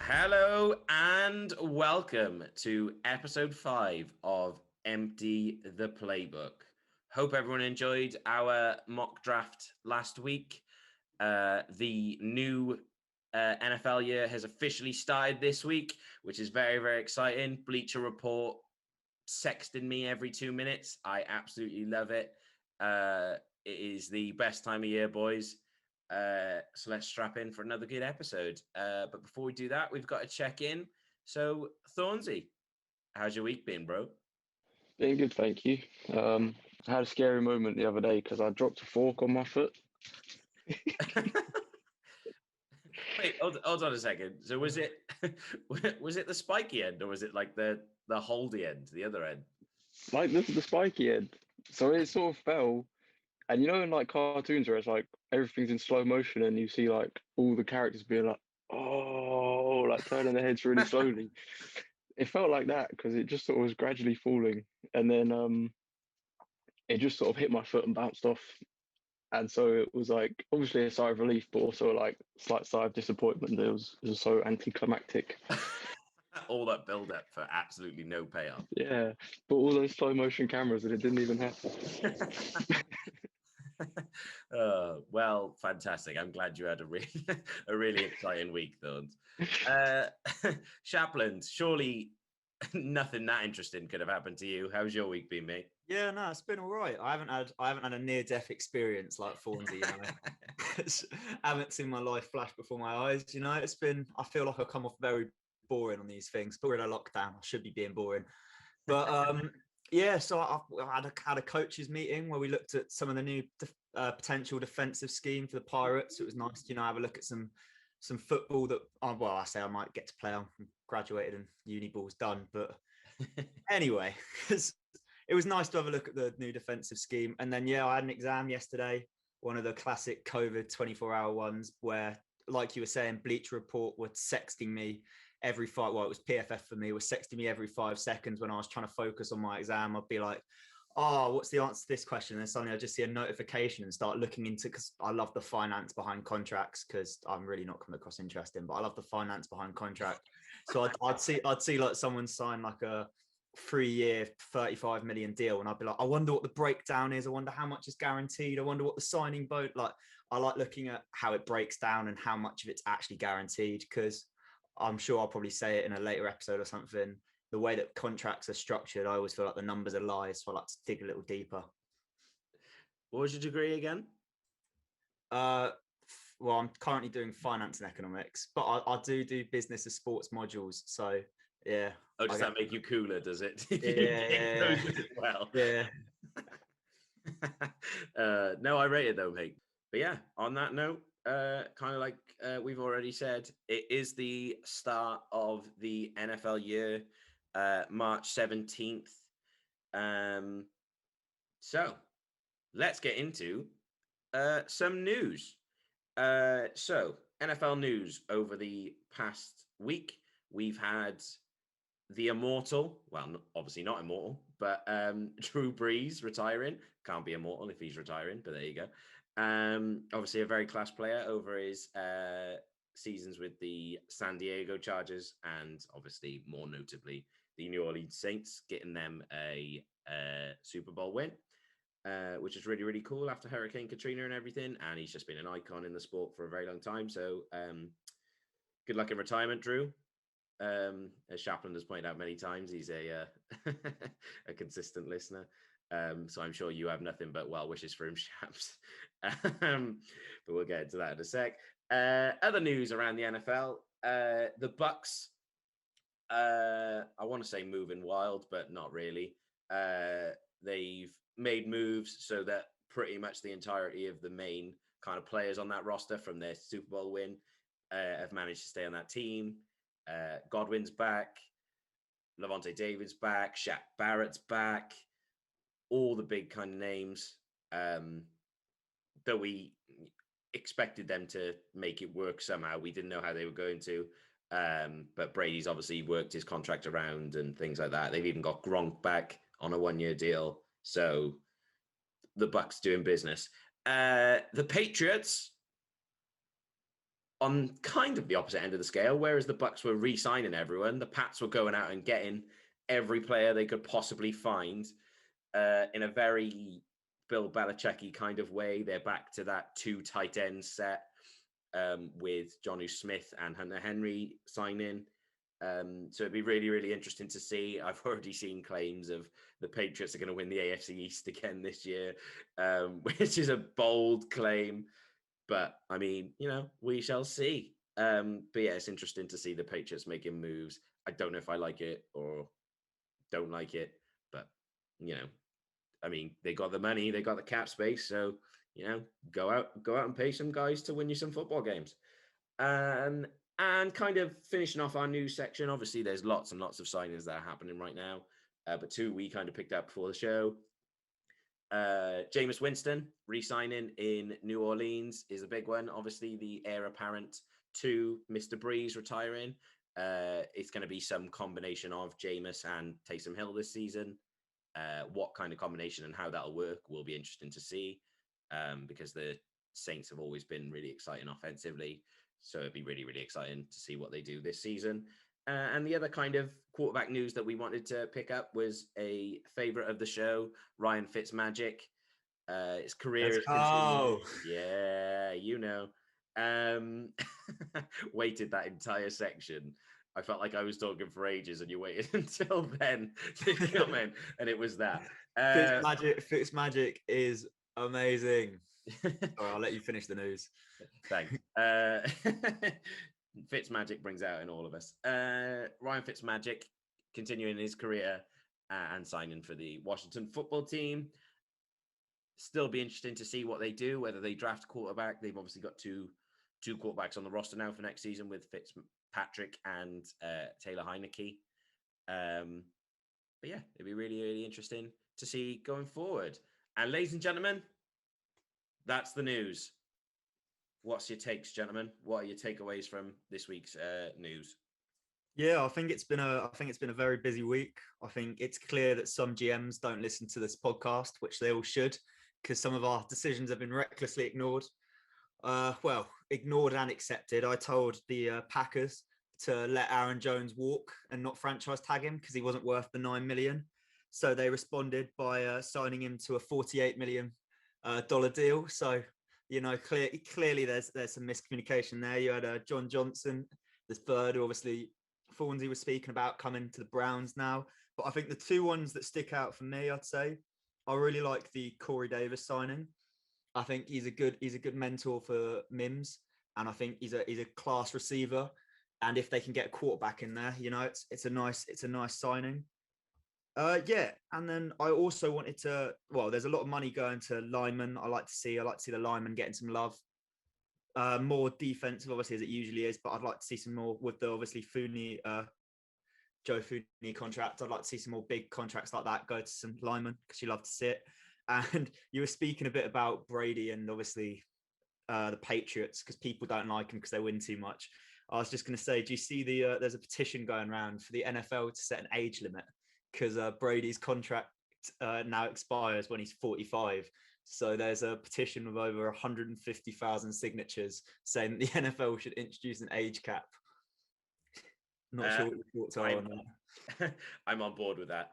Hello and welcome to episode 5 of Empty the Playbook. Hope everyone enjoyed our mock draft last week. The new NFL year has officially started this week, which is very, very exciting. Bleacher Report sexting me every 2 minutes. I absolutely love it. It is the best time of year, boys. So let's strap in for another good episode. But before we do that, we've got to check in. So, Thornsy, how's your week been, bro? Been good, thank you. I had a scary moment the other day because I dropped a fork on my foot. Wait, hold on a second. So was it the spiky end, or was it like the holdy end, the other end? Like the spiky end. So it sort of fell. And you know in like cartoons where it's like everything's in slow motion and you see like all the characters being like, oh, like turning their heads really slowly. It felt like that because it just sort of was gradually falling. And then it just sort of hit my foot and bounced off. And so it was like obviously a sigh of relief, but also like slight sigh of disappointment. It was so anticlimactic. All that build up for absolutely no payoff. Yeah, but all those slow motion cameras and it didn't even happen. Well, fantastic. I'm glad you had a really exciting week, Thorns. Shapland, surely nothing that interesting could have happened to you. How's your week been, mate? Yeah, no, it's been all right. I haven't had a near-death experience like Thornsy, you know. I haven't seen my life flash before my eyes, you know. I feel like I've come off very boring on these things. But we're in a lockdown. I should be being boring. But yeah, so I had a coaches meeting where we looked at some of the new potential defensive scheme for the Pirates. It was nice, you know, have a look at some football that, I say I might get to play on. Graduated and uni ball's done. But anyway, it was nice to have a look at the new defensive scheme. And then, yeah, I had an exam yesterday, one of the classic COVID 24-hour ones where, like you were saying, Bleacher Report were sexting me every it was PFF for me, was sexting me every 5 seconds when I was trying to focus on my exam. I'd be like, oh, what's the answer to this question? And then suddenly I just see a notification and start looking into, because I love the finance behind contracts, because I'm really not coming across interesting, but I love the finance behind contract. So I'd see like someone sign like a 3-year, 35 million deal. And I'd be like, I wonder what the breakdown is. I wonder how much is guaranteed. I wonder what the signing vote, like, I like looking at how it breaks down and how much of it's actually guaranteed, because I'm sure I'll probably say it in a later episode or something. The way that contracts are structured, I always feel like the numbers are lies. So I like to dig a little deeper. What was your degree again? Well, I'm currently doing finance and economics, but I do business and sports modules. So yeah. Oh, does that make you cooler? Does it? Yeah. Well. Yeah. No, I rate it though, mate. But yeah, on that note, kind of like we've already said, it is the start of the NFL year, March 17th. So let's get into some news. So NFL news over the past week, we've had the immortal, well, obviously not immortal, but Drew Brees retiring. Can't be immortal if he's retiring, but there you go. Obviously a very class player over his seasons with the San Diego Chargers, and obviously more notably the New Orleans Saints, getting them a Super Bowl win, which is really, really cool after Hurricane Katrina and everything. And he's just been an icon in the sport for a very long time. So good luck in retirement, Drew. As Shapland has pointed out many times, he's a a consistent listener. So I'm sure you have nothing but well wishes for him, Shaps. But we'll get into that in a sec. Other news around the NFL, the Bucks. I want to say moving wild, but not really. They've made moves so that pretty much the entirety of the main kind of players on that roster from their Super Bowl win have managed to stay on that team. Godwin's back, Levante David's back, Shaq Barrett's back, all the big kind of names that we expected them to make it work somehow. We didn't know how they were going to. But Brady's obviously worked his contract around and things like that. They've even got Gronk back on a 1-year deal. So the Bucs doing business. The Patriots on kind of the opposite end of the scale, whereas the Bucs were re-signing everyone, the Pats were going out and getting every player they could possibly find in a very Bill Belichick-y kind of way. They're back to that 2 tight end set with Jonnu Smith and Hunter Henry signing. So it'd be really, really interesting to see. I've already seen claims of the Patriots are going to win the AFC East again this year, which is a bold claim. But I mean, we shall see. But yeah, it's interesting to see the Patriots making moves. I don't know if I like it or don't like it, but I mean, they got the money, they got the cap space, so go out and pay some guys to win you some football games. And kind of finishing off our news section, obviously there's lots and lots of signings that are happening right now, but 2 we kind of picked up before the show. Jameis Winston re-signing in New Orleans is a big one. Obviously, the heir apparent to Mr. Breeze retiring. It's going to be some combination of Jameis and Taysom Hill this season. What kind of combination and how that'll work will be interesting to see, because the Saints have always been really exciting offensively. So it'd be really, really exciting to see what they do this season. And the other kind of quarterback news that we wanted to pick up was a favorite of the show, Ryan Fitzmagic. His career is continuing. Yeah, waited that entire section. I felt like I was talking for ages and you waited until then to come in, and it was that. Fitzmagic is amazing. Sorry, I'll let you finish the news. Thanks. Fitzmagic brings out in all of us. Ryan Fitzmagic continuing his career and signing for the Washington football team. Still be interesting to see what they do, whether they draft quarterback. They've obviously got two quarterbacks on the roster now for next season with Fitzpatrick and Taylor Heineke. But yeah, it'd be really, really interesting to see going forward. And ladies and gentlemen, that's the news. What's your takes, gentlemen? What are your takeaways from this week's news? Yeah, I think it's been a very busy week. I think it's clear that some GMs don't listen to this podcast, which they all should, because some of our decisions have been recklessly ignored. Ignored and accepted. I told the Packers to let Aaron Jones walk and not franchise tag him because he wasn't worth the $9 million. So they responded by signing him to a $48 million deal. So clearly there's some miscommunication there. You had John Johnson, this bird, who obviously Thornsy was speaking about, coming to the Browns now. But I think the 2 ones that stick out for me, I'd say, I really like the Corey Davis signing. I think he's a good mentor for Mims, and I think he's a class receiver. And if they can get a quarterback in there, it's a nice signing. And then I also wanted to. Well, there's a lot of money going to linemen. I like to see the linemen getting some love. More defensive, obviously, as it usually is, but I'd like to see some more with the obviously Joe Fooney contract. I'd like to see some more big contracts like that go to some linemen because you love to see it. And you were speaking a bit about Brady and obviously the Patriots because people don't like him because they win too much. I was just going to say, do you see there's a petition going around for the NFL to set an age limit because Brady's contract now expires when he's 45. So there's a petition with over 150,000 signatures saying that the NFL should introduce an age cap. Not sure what your thoughts are on that. I'm on board with that.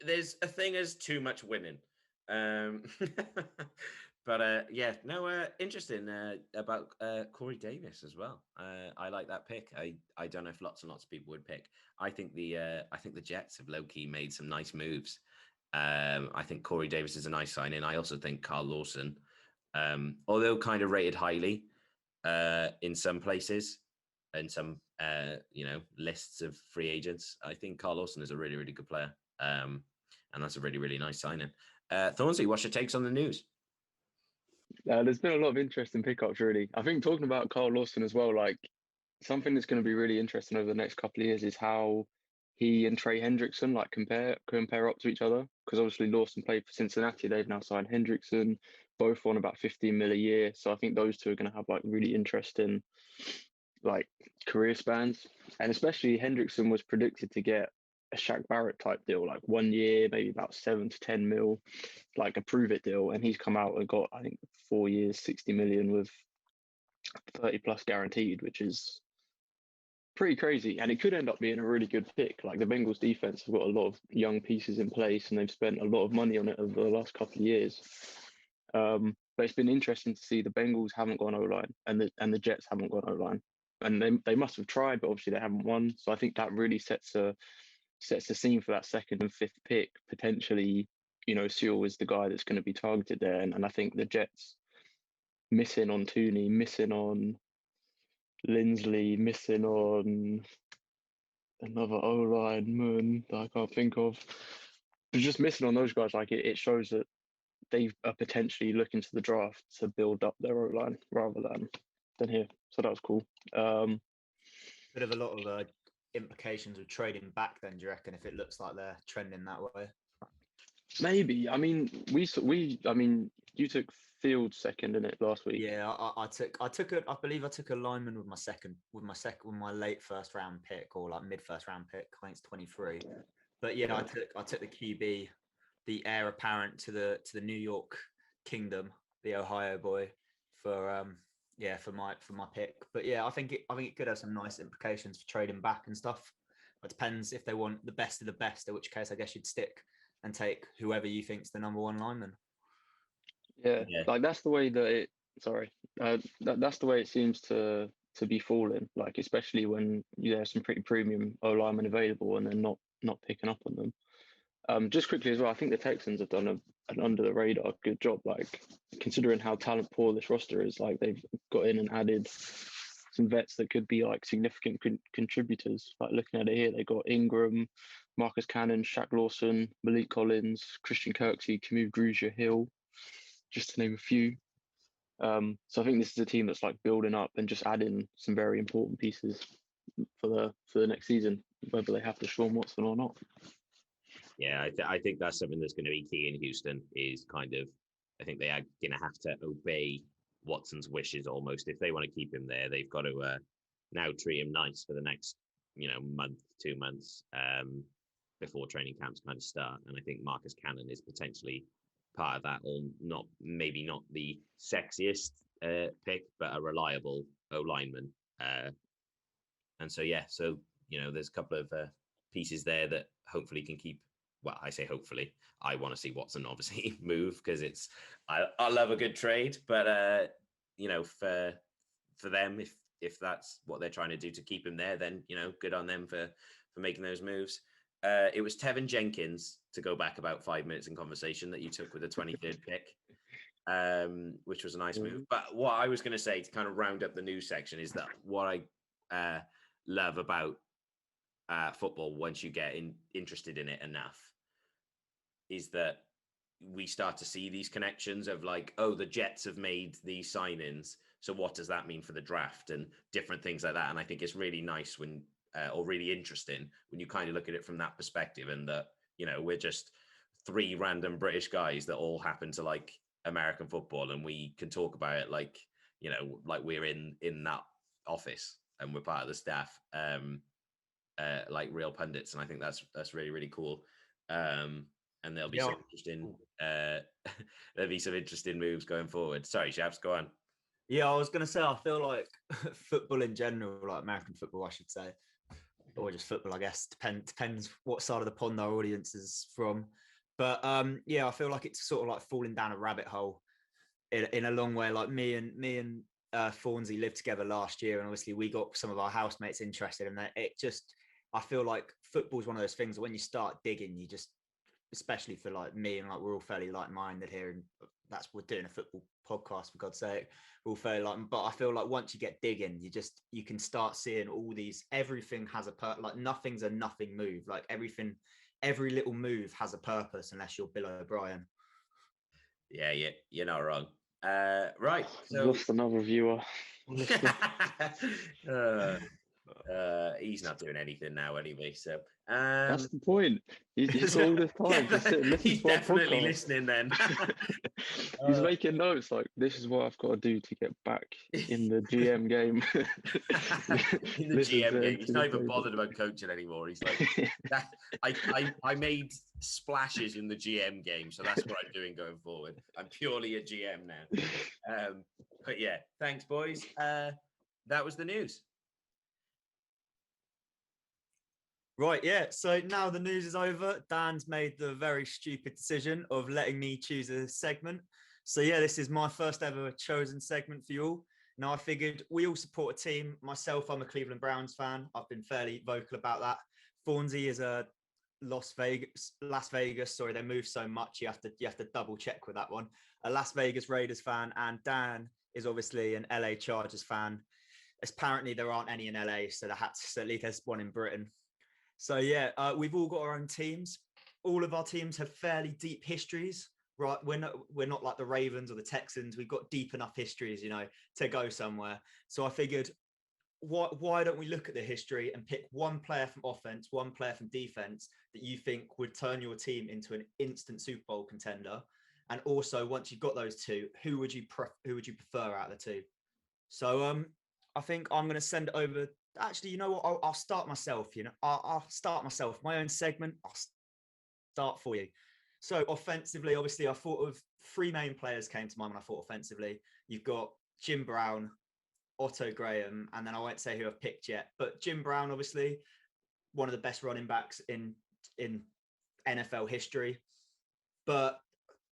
There's a thing as too much winning. But interesting about Corey Davis as well. I like that pick. I don't know if lots and lots of people would pick. I think the Jets have low-key made some nice moves. I think Corey Davis is a nice signing. I also think Carl Lawson, although kind of rated highly in some places, in some lists of free agents, I think Carl Lawson is a really, really good player. And that's a really, really nice signing. Thornsy, what's your takes on the news? There's been a lot of interesting pickups, really. I think talking about Carl Lawson as well, like something that's going to be really interesting over the next couple of years is how he and Trey Hendrickson like compare up to each other, because obviously Lawson played for Cincinnati. They've now signed Hendrickson, both on about 15 mil a year. So I think those two are going to have like really interesting like career spans, and especially Hendrickson was predicted to get a Shaq Barrett type deal, like 1 year, maybe about 7 to 10 mil, like a prove it deal, and he's come out and got I think 4 years, 60 million with 30 plus guaranteed, which is pretty crazy. And it could end up being a really good pick. Like the Bengals defense have got a lot of young pieces in place, and they've spent a lot of money on it over the last couple of years. But it's been interesting to see the Bengals haven't gone O-line, and the Jets haven't gone O-line, and they must have tried, but obviously they haven't won. So I think that really sets the scene for that second and fifth pick. Potentially, Sewell is the guy that's going to be targeted there, and I think the Jets missing on Tooney, missing on Lindsley, missing on another O-lineman that I can't think of. But just missing on those guys, like it shows that they are potentially looking to the draft to build up their O-line rather than here. So that was cool. Bit of a lot of implications of trading back then, do you reckon, if it looks like they're trending that way? Maybe. I mean, you took Fields second in it last week. Yeah, I believe I took a lineman with my late first round pick, or like mid first round pick. I think it's 23. But yeah, I took the QB, the heir apparent to the New York Kingdom, the Ohio boy, for my pick. But yeah, I think it could have some nice implications for trading back and stuff. It depends if they want the best of the best, in which case I guess you'd stick and take whoever you think's the number one lineman. Yeah, like that's the way that it. Sorry, that's the way it seems to be falling. Like especially when there's some pretty premium O linemen available and they're not picking up on them. Just quickly as well, I think the Texans have done an under the radar good job. Like considering how talent poor this roster is, like they've got in and added some vets that could be like significant contributors. Like looking at it here, they got Ingram, Marcus Cannon, Shaq Lawson, Malik Collins, Christian Kirksey, Camus Grugier Hill, just to name a few. So I think this is a team that's like building up and just adding some very important pieces for the next season, whether they have to Sean Watson or not. Yeah, I think that's something that's going to be key in Houston. Is kind of, I think they are going to have to obey Watson's wishes almost. If they want to keep him there, they've got to now treat him nice for the next month, 2 months before training camps kind of start. And I think Marcus Cannon is potentially part of that, or not, maybe not the sexiest pick, but a reliable O-lineman. And so, there's a couple of pieces there that hopefully can keep, well, I say hopefully, I want to see Watson obviously move, because I love a good trade, but for them, if that's what they're trying to do to keep him there, then good on them for making those moves. It was Tevin Jenkins, to go back about 5 minutes in conversation, that you took with the 23rd pick, which was a nice move. But what I was going to say to kind of round up the news section is that what I love about football, once you get interested in it enough, is that we start to see these connections of like, oh, the Jets have made these signings, so what does that mean for the draft, and different things like that. And I think it's really nice when or really interesting when you kind of look at it from that perspective, and that we're just 3 random British guys that all happen to like American football, and we can talk about it like like we're in that office and we're part of the staff, like real pundits. And I think that's really, really cool. And there'll be some interesting there'll be some interesting moves going forward. Sorry, Shaps, go on. Yeah, I was going to say, I feel like football in general, like American football, I should say, or just football, I guess, depends what side of the pond our audience is from. But yeah, I feel like it's sort of like falling down a rabbit hole in a long way. Like me and Thornsy lived together last year, and obviously we got some of our housemates interested in that. I feel like football is one of those things that when you start digging, you just, especially for like me, and like we're all fairly like-minded here, and we're doing a football podcast, for God's sake, we're all fairly like, but I feel like once you get digging, you can start seeing all these, everything has like nothing's a nothing move, like every little move has a purpose, unless you're Bill O'Brien. Yeah, you're not wrong. Right, so lost another viewer. He's not doing anything now anyway. So That's the point. He's got all this time to sit and listen he's to our definitely podcast. listening then. He's making notes like, this is what I've got to do to get back in the GM game. In the Listen GM to game, he's not even Playbook. bothered about coaching anymore. He's like, I made splashes in the GM game, so that's what I'm doing going forward. I'm purely a GM now. But yeah, thanks, boys. That was the news. Right, yeah. So now the news is over. Dan's made the very stupid decision of letting me choose a segment. So yeah, this is my first ever chosen segment for you all. Now I figured we all support a team. Myself, I'm a Cleveland Browns fan. I've been fairly vocal about that. Thornsy is a Las Vegas. Sorry, they move so much. You have to double check with that one. A Las Vegas Raiders fan, and Dan is obviously an LA Chargers fan. Apparently there aren't any in LA, so at least there's one in Britain. So yeah, we've all got our own teams. All of our teams have fairly deep histories, right? We're not like the Ravens or the Texans. We've got deep enough histories, to go somewhere. So I figured, why don't we look at the history and pick one player from offense, one player from defense that you think would turn your team into an instant Super Bowl contender? And also, once you've got those two, who would you prefer out of the two? So I think I'm going to send it over. Actually, you know what? I'll start myself. I'll start myself. My own segment. I'll start for you. So offensively, obviously, I thought of three main players came to mind when I thought offensively. You've got Jim Brown, Otto Graham, and then I won't say who I've picked yet. But Jim Brown, obviously, one of the best running backs in NFL history. But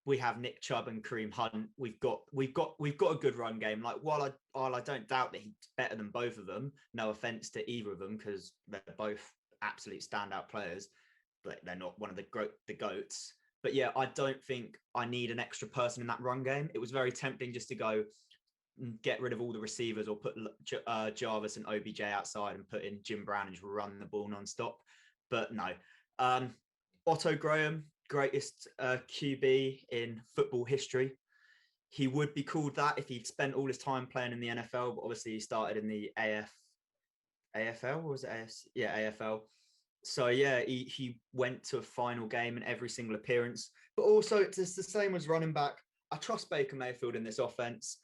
we have Nick Chubb and Kareem Hunt. We've got a good run game. Like while I don't doubt that he's better than both of them. No offense to either of them because they're both absolute standout players, but they're not one of the GOATs. But yeah, I don't think I need an extra person in that run game. It was very tempting just to go and get rid of all the receivers or put Jarvis and OBJ outside and put in Jim Brown and just run the ball nonstop. But no, Otto Graham, greatest QB in football history. He would be called that if he'd spent all his time playing in the NFL, but obviously he started in the AFL, or was it AFC? Yeah, AFL. So yeah, he went to a final game in every single appearance. But also it's the same as running back. I trust Baker Mayfield in this offense.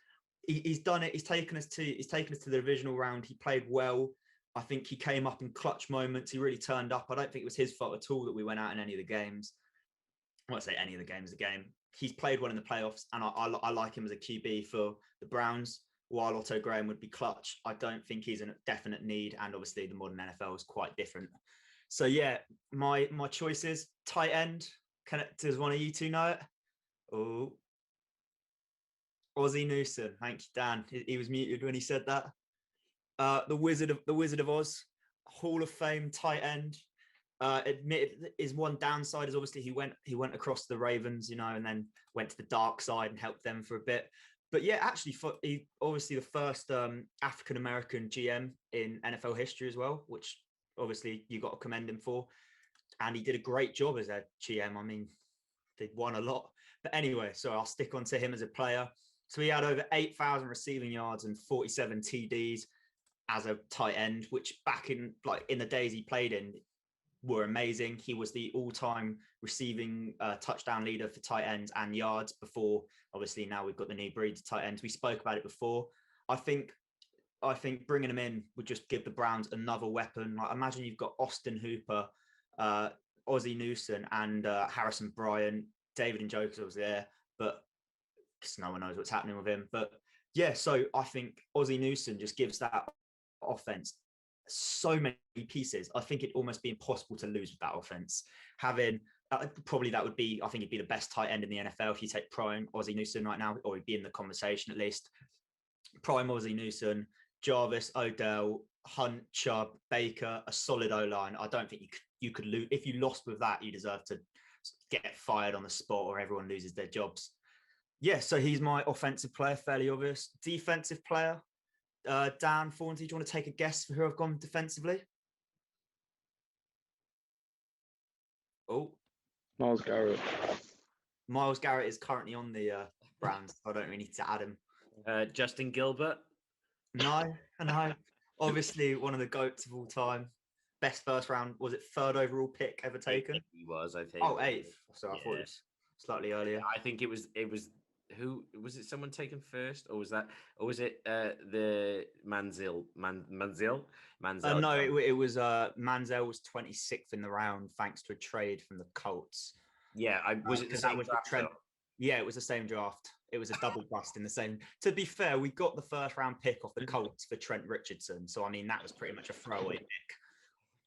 He's done it. He's taken us to the divisional round. He played well. I think he came up in clutch moments. He really turned up. I don't think it was his fault at all that we went out in any of the games. I won't say any of the games, the game. He's played well in the playoffs, and I like him as a QB for the Browns. While Otto Graham would be clutch, I don't think he's a definite need, and obviously the modern NFL is quite different. So yeah, my choices: tight end. Does one of you two know it? Oh, Ozzie Newsome. Thank you, Dan. He was muted when he said that. The Wizard of Oz, Hall of Fame tight end. Admitted his one downside is obviously he went across the Ravens, and then went to the dark side and helped them for a bit. But yeah, actually, he obviously the first African American GM in NFL history as well, which obviously you got to commend him for. And he did a great job as a GM. I mean, they won a lot. But anyway, so I'll stick on to him as a player. So he had over 8,000 receiving yards and 47 TDs as a tight end, which back in the days he played in were amazing. He was the all-time receiving touchdown leader for tight ends and yards before. Obviously, now we've got the new breed of tight ends. We spoke about it before. I think bringing him in would just give the Browns another weapon. Like imagine you've got Austin Hooper, Ozzie Newsome, and Harrison Bryant. David Njoku was there, but because no one knows what's happening with him. But yeah, so I think Ozzie Newsome just gives that offense so many pieces. I think it'd almost be impossible to lose with that offense. Having probably that would be, I think it'd be the best tight end in the NFL if you take prime Ozzie Newsome right now, or he'd be in the conversation at least. Prime Ozzie Newsome, Jarvis, Odell, Hunt, Chubb, Baker, a solid O-line. I don't think you could lose. If you lost with that, you deserve to get fired on the spot or everyone loses their jobs. Yeah, so he's my offensive player, fairly obvious. Defensive player, Dan Thornsy, do you want to take a guess for who I've gone defensively? Oh, Myles Garrett. Myles Garrett is currently on the Browns. So I don't really need to add him. Justin Gilbert. No. Obviously, one of the GOATs of all time. Best first round, was it third overall pick ever taken? He was, I think. Oh, eighth. So I thought Yeah. it was slightly earlier. I think it was who was it? Someone taken first, or was it the Manziel? No, it was Manziel was 26th in the round thanks to a trade from the Colts. Yeah, was it the same draft? Trent? Yeah, it was the same draft. It was a double bust in the same. To be fair, we got the first round pick off the Colts for Trent Richardson. So I mean, that was pretty much a throwaway pick.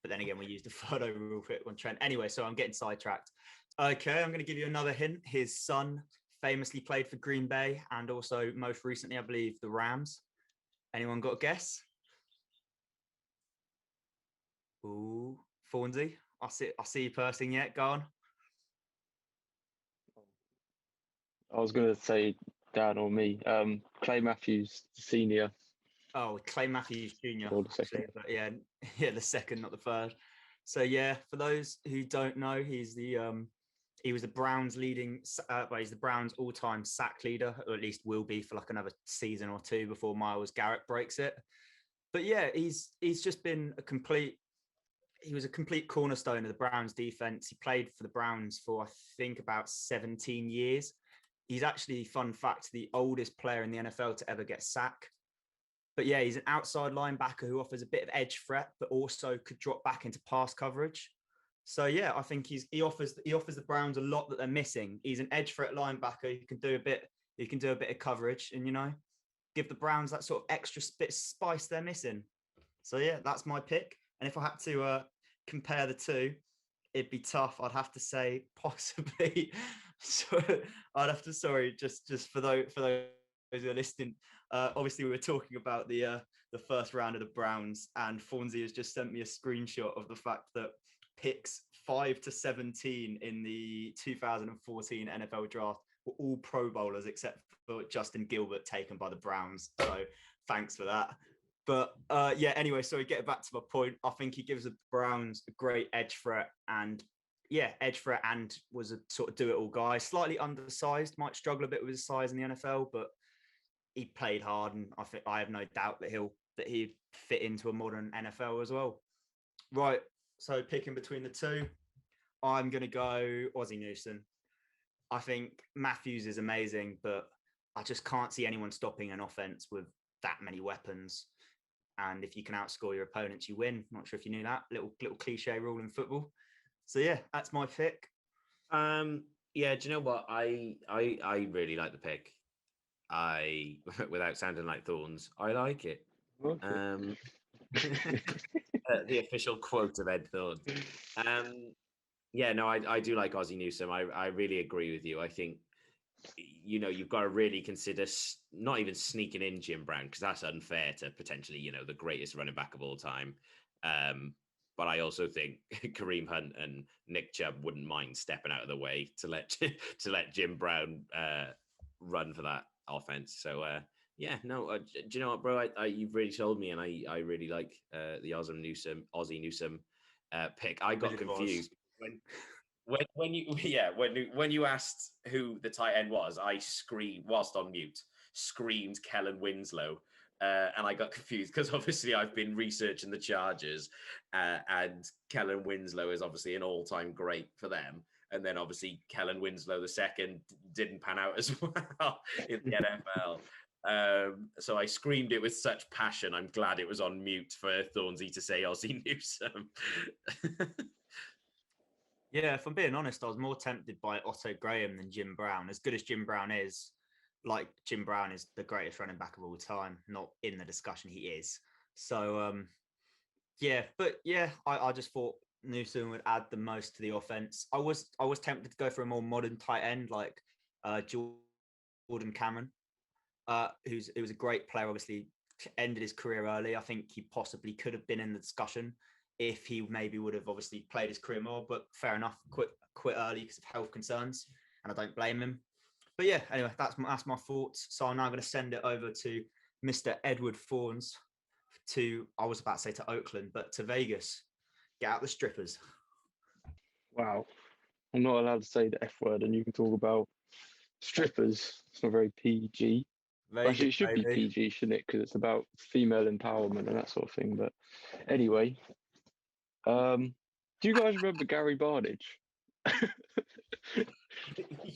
But then again, we used a third overall pick on Trent. Anyway, so I'm getting sidetracked. Okay, I'm going to give you another hint. His son famously played for Green Bay and also most recently, I believe, the Rams. Anyone got a guess? Ooh, Thornsy. I see you pursing yet. Go on. I was going to say Dan or me. Clay Matthews, Senior. Oh, Clay Matthews Jr. Or the second. Actually, but yeah, the second, not the third. So yeah, for those who don't know, he was the Browns he's the Browns all-time sack leader, or at least will be for like another season or two before Myles Garrett breaks it. But yeah, he's just been he was a complete cornerstone of the Browns defense. He played for the Browns for, I think, about 17 years. He's actually, fun fact, the oldest player in the NFL to ever get sacked. But yeah, he's an outside linebacker who offers a bit of edge threat, but also could drop back into pass coverage. So yeah, I think he offers the Browns a lot that they're missing. He's an edge threat linebacker. He can do a bit of coverage, and give the Browns that sort of extra bit of spice they're missing. So yeah, that's my pick. And if I had to compare the two, it'd be tough. I'd have to say possibly. So I'd have to just for those who are listening. Obviously, we were talking about the first round of the Browns, and Thornsy has just sent me a screenshot of the fact that picks 5 to 17 in the 2014 NFL draft were all Pro Bowlers except for Justin Gilbert, taken by the Browns. So thanks for that. But anyway, so getting back to my point, I think he gives the Browns a great edge threat, and was a sort of do-it-all guy. Slightly undersized, might struggle a bit with his size in the NFL, but he played hard, and I have no doubt that he'd fit into a modern NFL as well. Right, so picking between the two, I'm going to go Ozzie Newsome. I think Matthews is amazing, but I just can't see anyone stopping an offense with that many weapons. And if you can outscore your opponents, you win. Not sure if you knew that little cliche rule in football. So yeah, that's my pick. Yeah, do you know what? I really like the pick. Without sounding like Thorns, I like it. Okay. The official quote of Ed Thorne. Yeah, no, I do like Ozzie Newsome. I really agree with you. I think, you've got to really consider not even sneaking in Jim Brown, because that's unfair to potentially, the greatest running back of all time. But I also think Kareem Hunt and Nick Chubb wouldn't mind stepping out of the way to let Jim Brown run for that offense. So do you know what, bro? You've really sold me, and I really like the Ozzie Newsome pick. I got confused when you asked who the tight end was. I screamed whilst on mute, screamed Kellen Winslow. And I got confused because obviously I've been researching the Chargers, and Kellen Winslow is obviously an all-time great for them. And then obviously Kellen Winslow II didn't pan out as well in the NFL. So I screamed it with such passion. I'm glad it was on mute for Thornsy to say Ozzie Newsome. Yeah, if I'm being honest, I was more tempted by Otto Graham than Jim Brown. As good as Jim Brown is, Jim Brown is the greatest running back of all time. Not in the discussion, he is. So, I just thought Newsome would add the most to the offense. I was tempted to go for a more modern tight end like Jordan Cameron, who was a great player. Obviously, ended his career early. I think he possibly could have been in the discussion if he maybe would have obviously played his career more. But fair enough, quit early because of health concerns, and I don't blame him. But yeah, anyway, that's my thoughts. So I'm now going to send it over to Mr. Edward Thorns I was about to say to Oakland, but to Vegas. Get out the strippers. Wow. I'm not allowed to say the F word, and you can talk about strippers. It's not very PG. Very Actually, good, it should be baby. PG, shouldn't it? Because it's about female empowerment and that sort of thing. But anyway, do you guys remember Gary Barnage?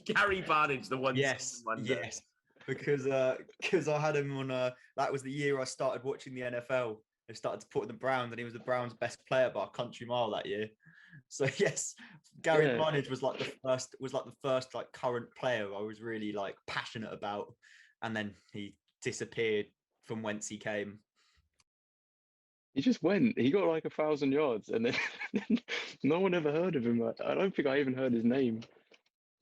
Gary Barnage, the one Yes, wonder. yes. Because I had him on. That was the year I started watching the NFL. I started to put in the Browns, and he was the Browns' best player by a country mile that year. So yes, Gary Yeah. Barnage was like the first like current player I was really like passionate about, and then he disappeared from whence he came. He just went. He got like 1,000 yards, and then no one ever heard of him. I don't think I even heard his name.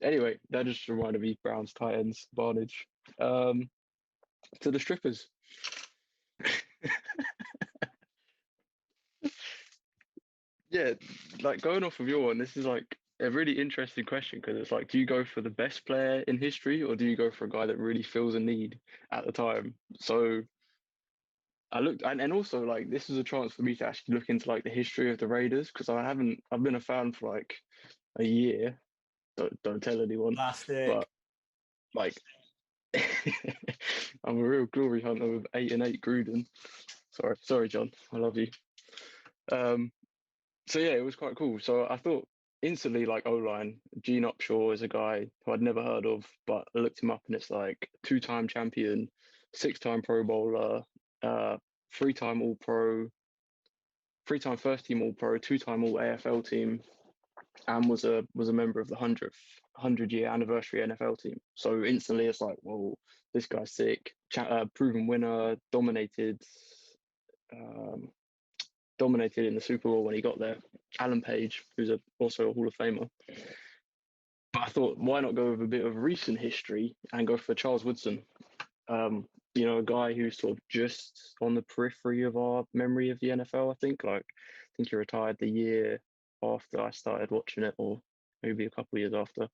Anyway, that just reminded me Browns tight ends, Barnage. To the strippers. Yeah, like going off of your one, this is like a really interesting question because it's like, do you go for the best player in history or do you go for a guy that really feels a need at the time? So I looked, and also like this was a chance for me to actually look into like the history of the Raiders because I've been a fan for like a year. Don't tell anyone, Plastic. but like I'm a real glory hunter with 8-8 Gruden. Sorry, John, I love you. So yeah, it was quite cool. So I thought instantly like O-line, Gene Upshaw is a guy who I'd never heard of, but I looked him up and it's like 2-time champion, 6-time Pro Bowler, 3-time All Pro, 3-time first team All Pro, 2-time All AFL team, and was a member of the 100-year anniversary NFL team. So instantly it's like, whoa, this guy's sick. Proven winner, um, dominated in the Super Bowl when he got there. Alan Page, who's also a Hall of Famer. But I thought, why not go with a bit of recent history and go for Charles Woodson? A guy who's sort of just on the periphery of our memory of the NFL. I think he retired the year after I started watching it, or maybe a couple of years after.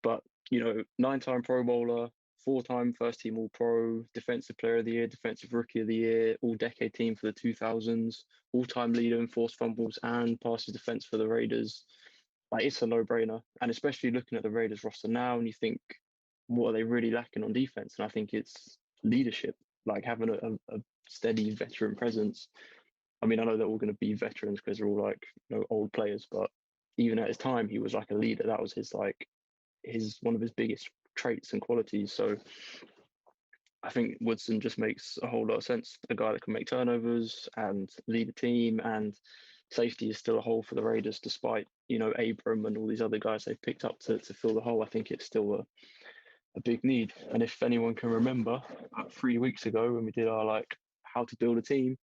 But 9-time Pro Bowler, 4-time first team All Pro, Defensive Player of the Year, Defensive Rookie of the Year, All Decade Team for the 2000s, all-time leader in forced fumbles and passes defense for the Raiders. Like it's a no-brainer, and especially looking at the Raiders roster now, and you think, what are they really lacking on defense? And I think it's leadership, like having a steady veteran presence. I mean, I know they're all going to be veterans because they're all like old players, but even at his time, he was like a leader. That was his one of his biggest traits and qualities. So I think Woodson just makes a whole lot of sense. A guy that can make turnovers and lead a team, and safety is still a hole for the Raiders, despite Abram and all these other guys they've picked up to fill the hole. I think it's still a big need. And if anyone can remember, 3 weeks ago when we did our how to build a team,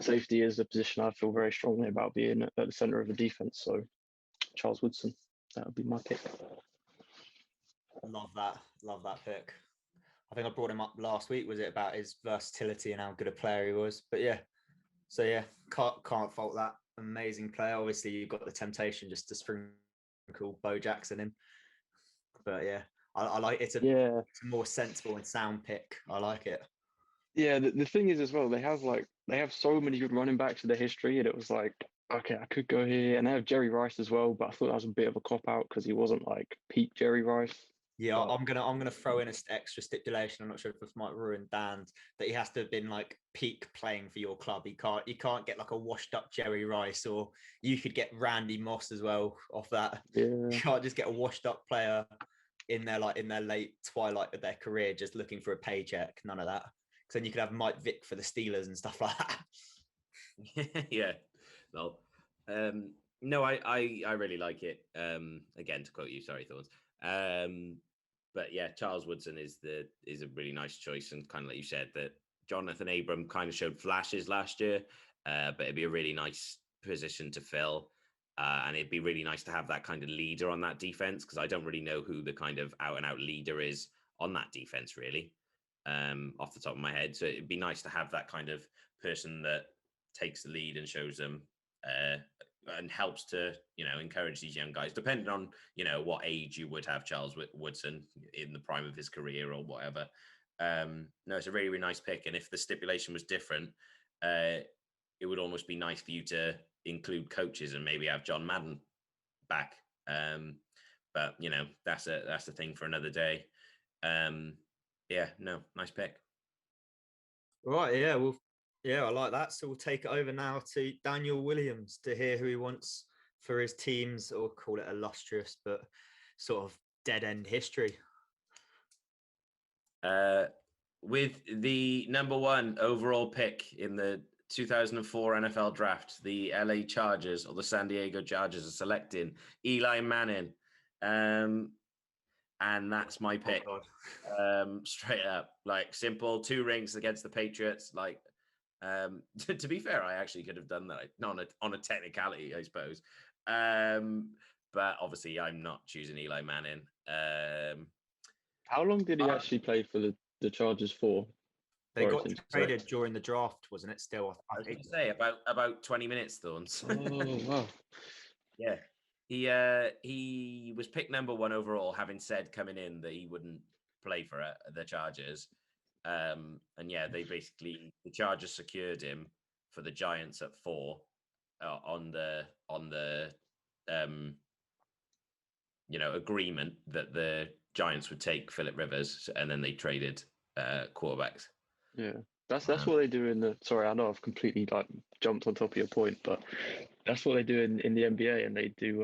safety is a position I feel very strongly about being at the center of the defense. So Charles Woodson, that would be my pick. Love that pick. I think I brought him up last week. Was it about his versatility and how good a player he was? But yeah, so yeah, can't fault that. Amazing player. Obviously, you've got the temptation just to sprinkle Bo Jackson in. But yeah, I like it's a more sensible and sound pick. I like it. Yeah, the thing is as well, they have so many good running backs in their history, and it was like, okay, I could go here, and they have Jerry Rice as well, but I thought that was a bit of a cop out because he wasn't like peak Jerry Rice. Yeah, but I'm gonna throw in an extra stipulation. I'm not sure if this might ruin Dan's, that he has to have been like peak playing for your club. You can't get like a washed up Jerry Rice, or you could get Randy Moss as well off that. Yeah. You can't just get a washed up player in their late twilight of their career just looking for a paycheck. None of that. Because then you could have Mike Vick for the Steelers and stuff like that. Yeah. Well, no, I really like it. Again, to quote you, sorry, Thorns. But yeah, Charles Woodson is a really nice choice, and kind of like you said, that Jonathan Abram kind of showed flashes last year, but it'd be a really nice position to fill, and it'd be really nice to have that kind of leader on that defense, because I don't really know who the kind of out and out leader is on that defense really, off the top of my head. So it'd be nice to have that kind of person that takes the lead and shows them and helps to encourage these young guys, depending on what age you would have Charles Woodson in the prime of his career or whatever. No, it's a really, really nice pick, and if the stipulation was different, it would almost be nice for you to include coaches and maybe have John Madden back, but that's a thing for another day. Yeah, no, nice pick. Right, yeah, well, yeah, I like that. So we'll take it over now to Daniel Williams to hear who he wants for his team's, or call it illustrious, but sort of dead end history. With the number 1 overall pick in the 2004 NFL draft, the LA Chargers or the San Diego Chargers are selecting Eli Manning. And that's my pick. Straight up, like simple, 2 rings against the Patriots. Like, to be fair, I actually could have done that on a technicality, I suppose. But obviously, I'm not choosing Eli Manning. How long did he actually play for the Chargers for? They got traded during the draft, wasn't it? Still, I was going to say about 20 minutes, Thorns. Oh wow! Yeah, he was picked number 1 overall, having said coming in that he wouldn't play for the Chargers. And yeah, the Chargers secured him for the Giants at 4 on the agreement that the Giants would take Phillip Rivers, and then they traded quarterbacks. Yeah, that's what they do in the. Sorry, I know I've completely jumped on top of your point, but that's what they do in the NBA, and they do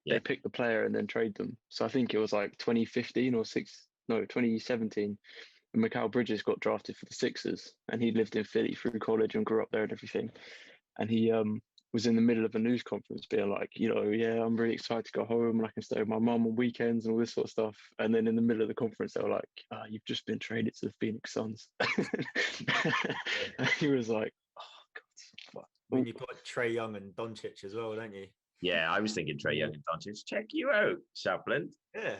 they pick the player and then trade them. So I think it was like 2015 or 2017. And Mikal Bridges got drafted for the Sixers, and he lived in Philly through college and grew up there and everything. And he was in the middle of a news conference being like, yeah, I'm really excited to go home and I can stay with my mum on weekends and all this sort of stuff. And then in the middle of the conference, they were like, you've just been traded to the Phoenix Suns. And he was like, oh, God. I mean, you've got Trae Young and Doncic as well, don't you? Yeah, I was thinking Trae Young and Doncic. Check you out, Chaplin. Yeah.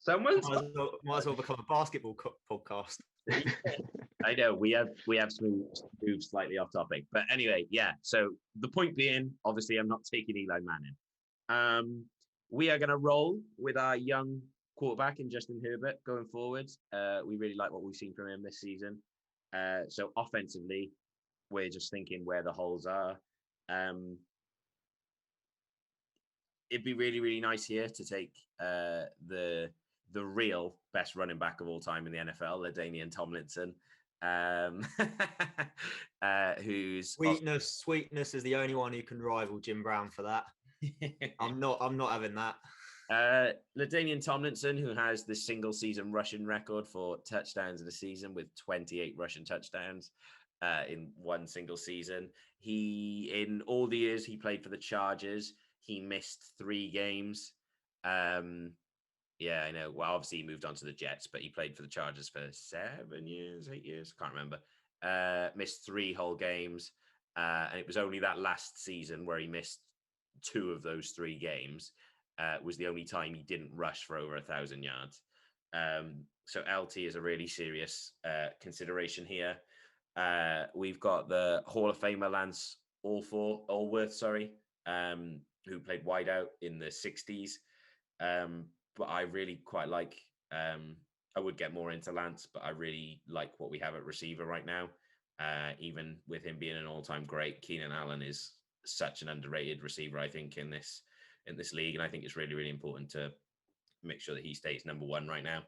Someone's might as well become a basketball podcast. I know we have moved slightly off topic, but anyway, yeah. So the point being, obviously, I'm not taking Eli Manning. We are going to roll with our young quarterback in Justin Herbert going forward. We really like what we've seen from him this season. So offensively, we're just thinking where the holes are. It'd be really, really nice here to take the real best running back of all time in the NFL, Ladainian Tomlinson, who's Sweetness is the only one who can rival Jim Brown for that. I'm not having that. Ladainian Tomlinson, who has the single season rushing record for touchdowns in a season with 28 rushing touchdowns in one single season. In all the years he played for the Chargers, he missed 3 games. Yeah, I know. Well, obviously he moved on to the Jets, but he played for the Chargers for 8 years, I can't remember. Missed 3 whole games. And it was only that last season where he missed 2 of those 3 games was the only time he didn't rush for over 1,000 yards. So LT is a really serious consideration here. We've got the Hall of Famer Lance Allworth, who played wideout in the 60s. But I really quite like, I would get more into Lance, but I really like what we have at receiver right now. Even with him being an all-time great, Keenan Allen is such an underrated receiver, I think, in this league. And I think it's really, really important to make sure that he stays number 1 right now.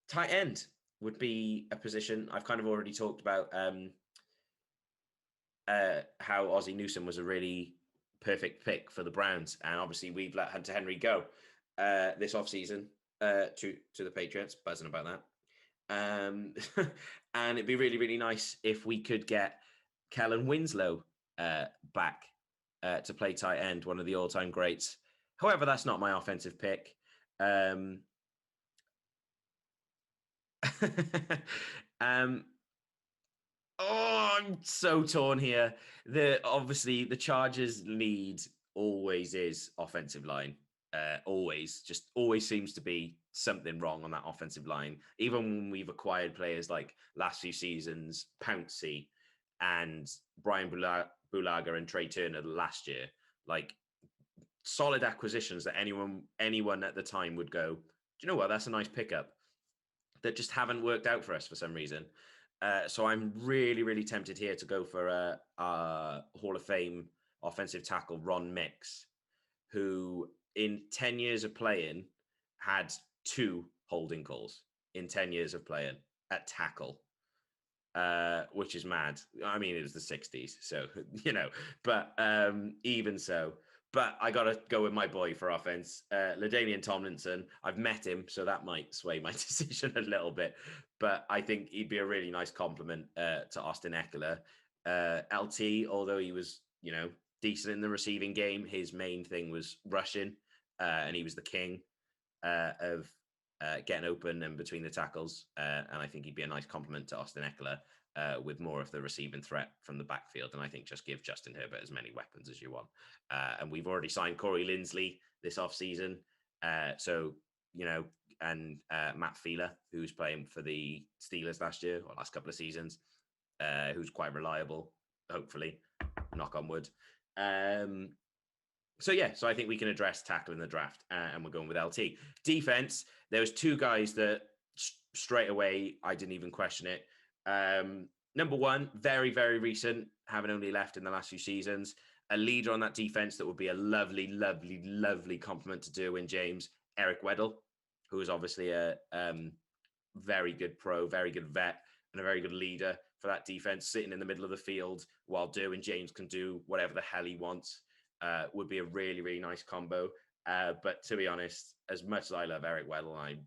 Tight end would be a position I've kind of already talked about, how Ozzie Newsome was a really perfect pick for the Browns, and obviously we've let Hunter Henry go this offseason to the Patriots. Buzzing about that. And it'd be really, really nice if we could get Kellen Winslow back to play tight end, one of the all-time greats. However, that's not my offensive pick. I'm so torn here. Obviously the Chargers lead always is offensive line. Always seems to be something wrong on that offensive line. Even when we've acquired players like last few seasons, Pouncey and Brian Bulaga and Trey Turner last year, like solid acquisitions that anyone at the time would go, do you know what? That's a nice pickup. That just haven't worked out for us for some reason. So I'm really, really tempted here to go for a Hall of Fame offensive tackle, Ron Mix, who in 10 years of playing had 2 holding calls in 10 years of playing at tackle, which is mad. I mean, it was the 60s, so, but even so. But I got to go with my boy for offense, Ladainian Tomlinson. I've met him, so that might sway my decision a little bit. But I think he'd be a really nice compliment to Austin Eckler. LT, although he was, decent in the receiving game, his main thing was rushing, and he was the king of getting open and between the tackles. And I think he'd be a nice compliment to Austin Eckler with more of the receiving threat from the backfield. And I think just give Justin Herbert as many weapons as you want. And we've already signed Corey Linsley this offseason. And Matt Fieler, who's playing for the Steelers last couple of seasons, who's quite reliable, hopefully, knock on wood. So I think we can address tackle in the draft, and we're going with LT. Defense, there was two guys that straight away I didn't even question it. Number one, very, very recent, having only left in the last few seasons, a leader on that defense that would be a lovely, lovely, lovely compliment to Derwin James, Eric Weddle, who is obviously a very good pro, very good vet, and a very good leader for that defense, sitting in the middle of the field while Derwin James can do whatever the hell he wants. Would be a really, really nice combo. But to be honest, as much as I love Eric Weddle, I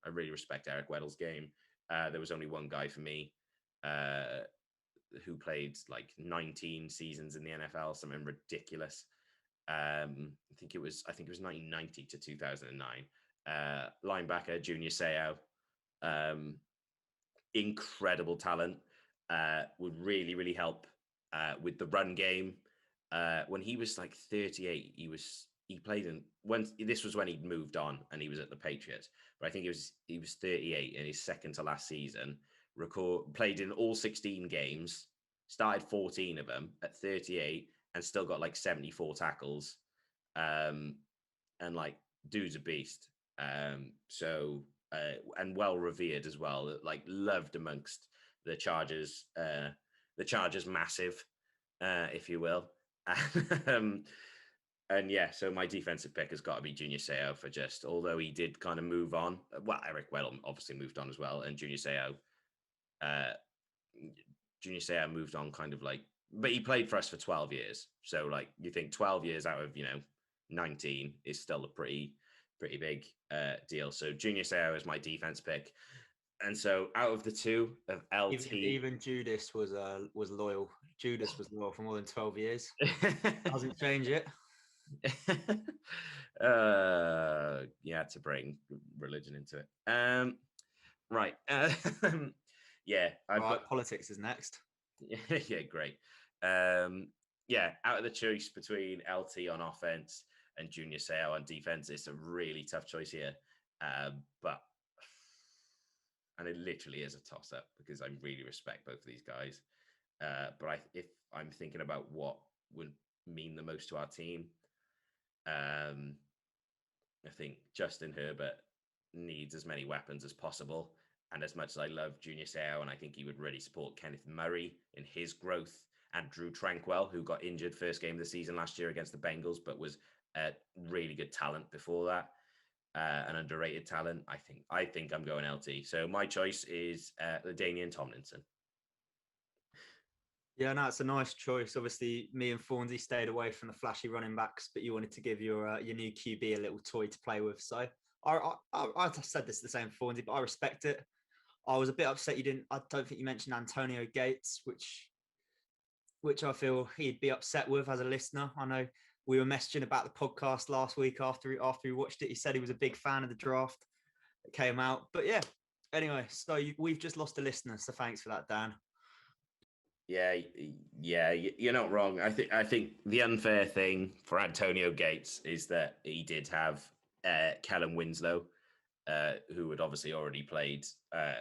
really respect Eric Weddle's game. There was only one guy for me who played like 19 seasons in the NFL, something ridiculous. I think it was 1990 to 2009. Linebacker Junior Seau, incredible talent. Would really, really help with the run game. When he was like 38, he played this was when he'd moved on and he was at the Patriots. But I think he was 38 in his second to last season. Played in all 16 games, started 14 of them at 38, and still got like 74 tackles. And like, dude's a beast. And well revered as well. Like, loved amongst the Chargers. The Chargers massive, if you will. So my defensive pick has got to be Junior Seau although he did kind of move on. Well, Eric Weddle obviously moved on as well, and Junior Seau moved on kind of like, but he played for us for 12 years. So like, you think 12 years out of 19 is still a pretty big deal. So Junior Seau is my defense pick. And so out of the two of LT, even Judas was loyal. Judas was loyal for more than 12 years. Doesn't change it. You had to bring religion into it. Right. Politics is next. Yeah, great. Out of the choice between LT on offense and Junior Seau on defense, it's a really tough choice here. And it literally is a toss-up because I really respect both of these guys. But if I'm thinking about what would mean the most to our team, I think Justin Herbert needs as many weapons as possible. And as much as I love Junior Seau, and I think he would really support Kenneth Murray in his growth, and Drew Tranquil, who got injured first game of the season last year against the Bengals, but was a really good talent before that. An underrated talent. I think I'm going LT. So my choice is Ladainian Tomlinson. Yeah, no, it's a nice choice. Obviously, me and Thornsy stayed away from the flashy running backs, but you wanted to give your new QB a little toy to play with. So I said this the same for Thornsy, but I respect it. I was a bit upset you didn't. I don't think you mentioned Antonio Gates, which I feel he'd be upset with as a listener. I know we were messaging about the podcast last week after he watched it. He said he was a big fan of the draft that came out. But yeah, anyway, so we've just lost a listener. So thanks for that, Dan. Yeah, you're not wrong. I think the unfair thing for Antonio Gates is that he did have Kellen Winslow, who had obviously already played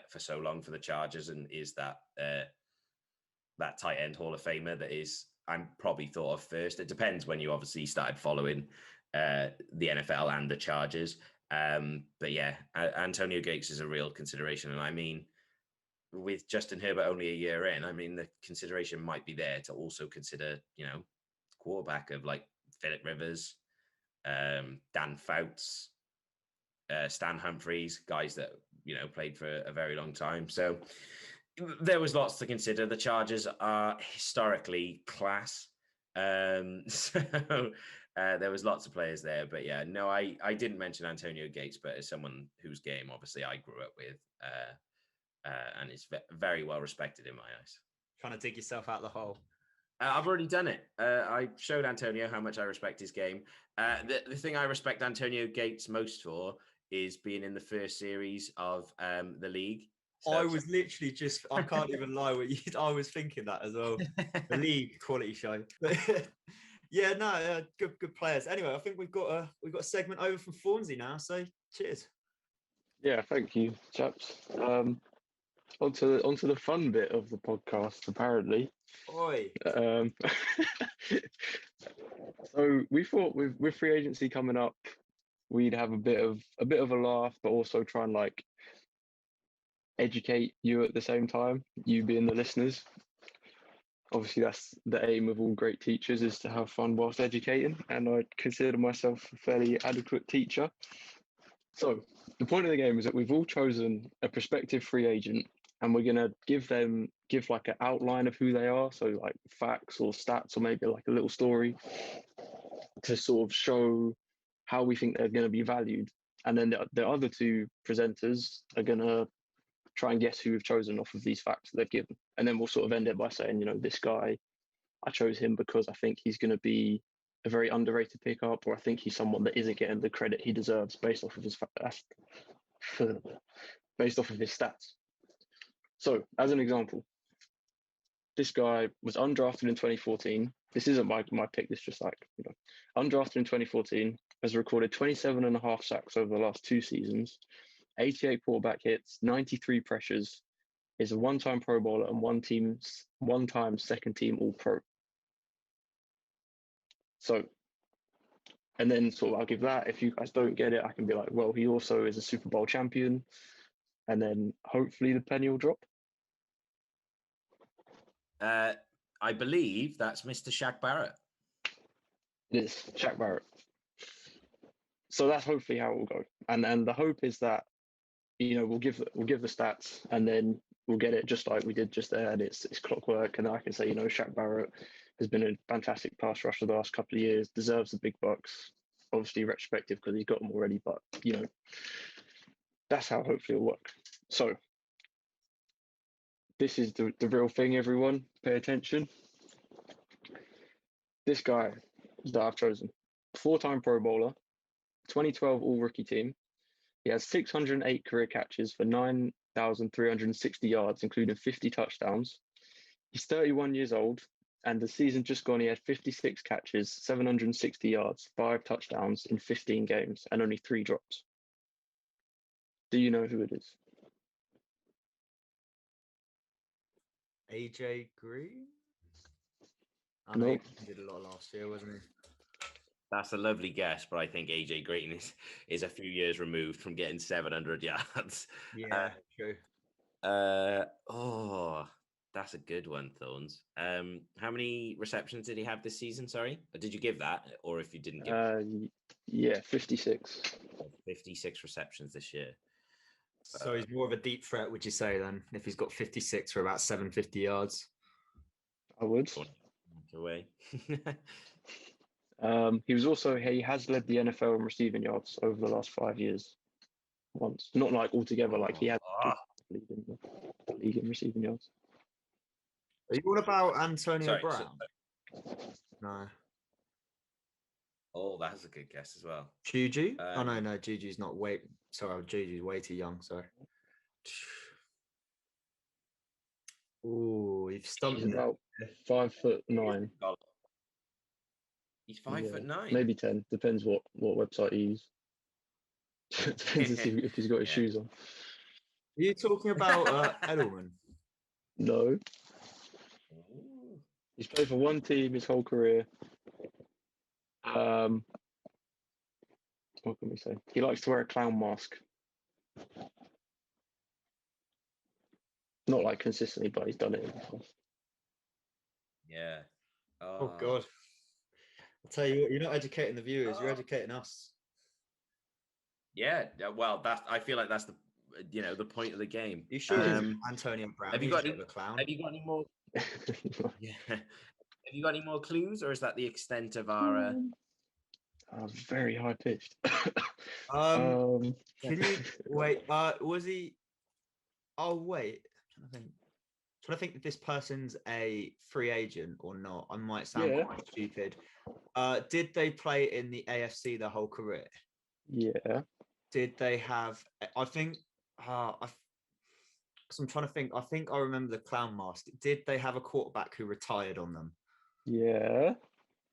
for so long for the Chargers and is that tight end Hall of Famer that is, I'm probably thought of first. It depends when you obviously started following the NFL and the Chargers. But yeah, Antonio Gates is a real consideration. And I mean, with Justin Herbert only a year in, I mean, the consideration might be there to also consider, quarterback of like Phillip Rivers, Dan Fouts, Stan Humphries, guys that played for a very long time. So there was lots to consider. The Chargers are historically class. So there was lots of players there. But yeah, no, I didn't mention Antonio Gates, but as someone whose game obviously I grew up with and is very well respected in my eyes. Trying to dig yourself out of the hole. I've already done it. I showed Antonio how much I respect his game. The thing I respect Antonio Gates most for is being in the first series of the league. So, I was literally just, I can't even lie with you. I was thinking that as well. The league quality show. Yeah, no, good players. Anyway, I think we've got a segment over from Thornsy now. So cheers. Yeah, thank you, chaps. Onto the fun bit of the podcast, apparently. Oi. So we thought with free agency coming up, we'd have a bit of a laugh, but also try and like educate you at the same time, you being the listeners. Obviously, that's the aim of all great teachers, is to have fun whilst educating, and I consider myself a fairly adequate teacher. So the point of the game is that we've all chosen a prospective free agent, and we're going to give like an outline of who they are, so like facts or stats or maybe like a little story to sort of show how we think they're going to be valued. And then the other two presenters are going to try and guess who we've chosen off of these facts that they've given. And then we'll sort of end it by saying, this guy, I chose him because I think he's going to be a very underrated pickup, or I think he's someone that isn't getting the credit he deserves based off of his stats. So, as an example, this guy was undrafted in 2014. This isn't my pick. This is just like, undrafted in 2014, has recorded 27 and a half sacks over the last 2 seasons, 88 quarterback hits, 93 pressures, is a one-time Pro Bowler and one-time second team All-Pro. So, and then sort of I'll give that. If you guys don't get it, I can be like, well, he also is a Super Bowl champion. And then hopefully the penny will drop. I believe that's Mr. Shaq Barrett. It is Shaq Barrett. So that's hopefully how it will go. And the hope is that, we'll give the stats, and then we'll get it just like we did just there, and it's clockwork. And I can say, Shaq Barrett has been a fantastic pass rusher the last couple of years, deserves the big bucks. Obviously retrospective because he's got them already, but that's how hopefully it'll work. So this is the real thing, everyone. Pay attention. This guy that I've chosen, 4-time Pro Bowler, 2012 All-Rookie team. He has 608 career catches for 9,360 yards, including 50 touchdowns. He's 31 years old, and the season just gone, he had 56 catches, 760 yards, 5 touchdowns in 15 games, and only 3 drops. Do you know who it is? AJ Green? I No. know he did a lot last year, wasn't he? That's a lovely guess, but I think AJ Green is a few years removed from getting 700 yards. Yeah, true. That's a good one, Thorns. How many receptions did he have this season? Sorry, or did you give that, or if you didn't give? Yeah, 56. 56 receptions this year. So he's more of a deep threat, would you say, then, if he's got 56 for about 750 yards? I would. Away. He has led the NFL in receiving yards over the last 5 years. Once, not like altogether, like he had lead in the league in receiving yards. Are you all about Antonio Brown? No. Oh, that's a good guess as well. Juju? No, Juju's not Juju's way too young, sorry. Oh, you've stumped me. He's about 5'9". He's 5'9". Maybe 10. Depends what website you use. Depends if he's got his shoes on. Are you talking about Edelman? No. He's played for one team his whole career. What can we say? He likes to wear a clown mask. Not like consistently, but he's done it in the past. Yeah. Oh God. I'll tell you what, you're not educating the viewers, you're educating us. Yeah, well, I feel like that's the point of the game. You sure Antonio Brown have you is got a bit of a clown? Have you got any more? Yeah. Have you got any more clues, or is that the extent of our? I was very high pitched. Can you wait? Was he? Oh wait, I'm trying to think if this person's a free agent or not. I might sound quite stupid. Did they play in the AFC their whole career? Yeah. Did they have? I think. I'm trying to think. I think I remember the clown mask. Did they have a quarterback who retired on them? Yeah.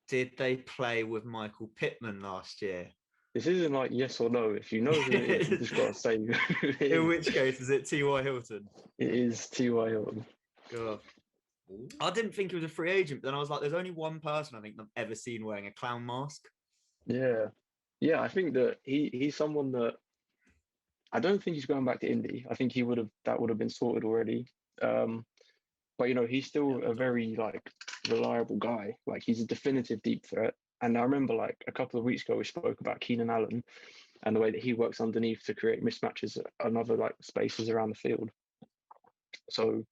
Did they play with Michael Pittman last year? This isn't like yes or no. If you know who it is, you just got to say who it is. In which case, is it T.Y. Hilton? It is T.Y. Hilton. God. I didn't think he was a free agent, but then I was like, there's only one person I think I've ever seen wearing a clown mask. Yeah. Yeah, I think that he's someone that I don't think he's going back to Indy. I think that would have been sorted already. But he's still a very reliable guy. Like he's a definitive deep threat. And I remember a couple of weeks ago we spoke about Keenan Allen and the way that he works underneath to create mismatches and other spaces around the field. So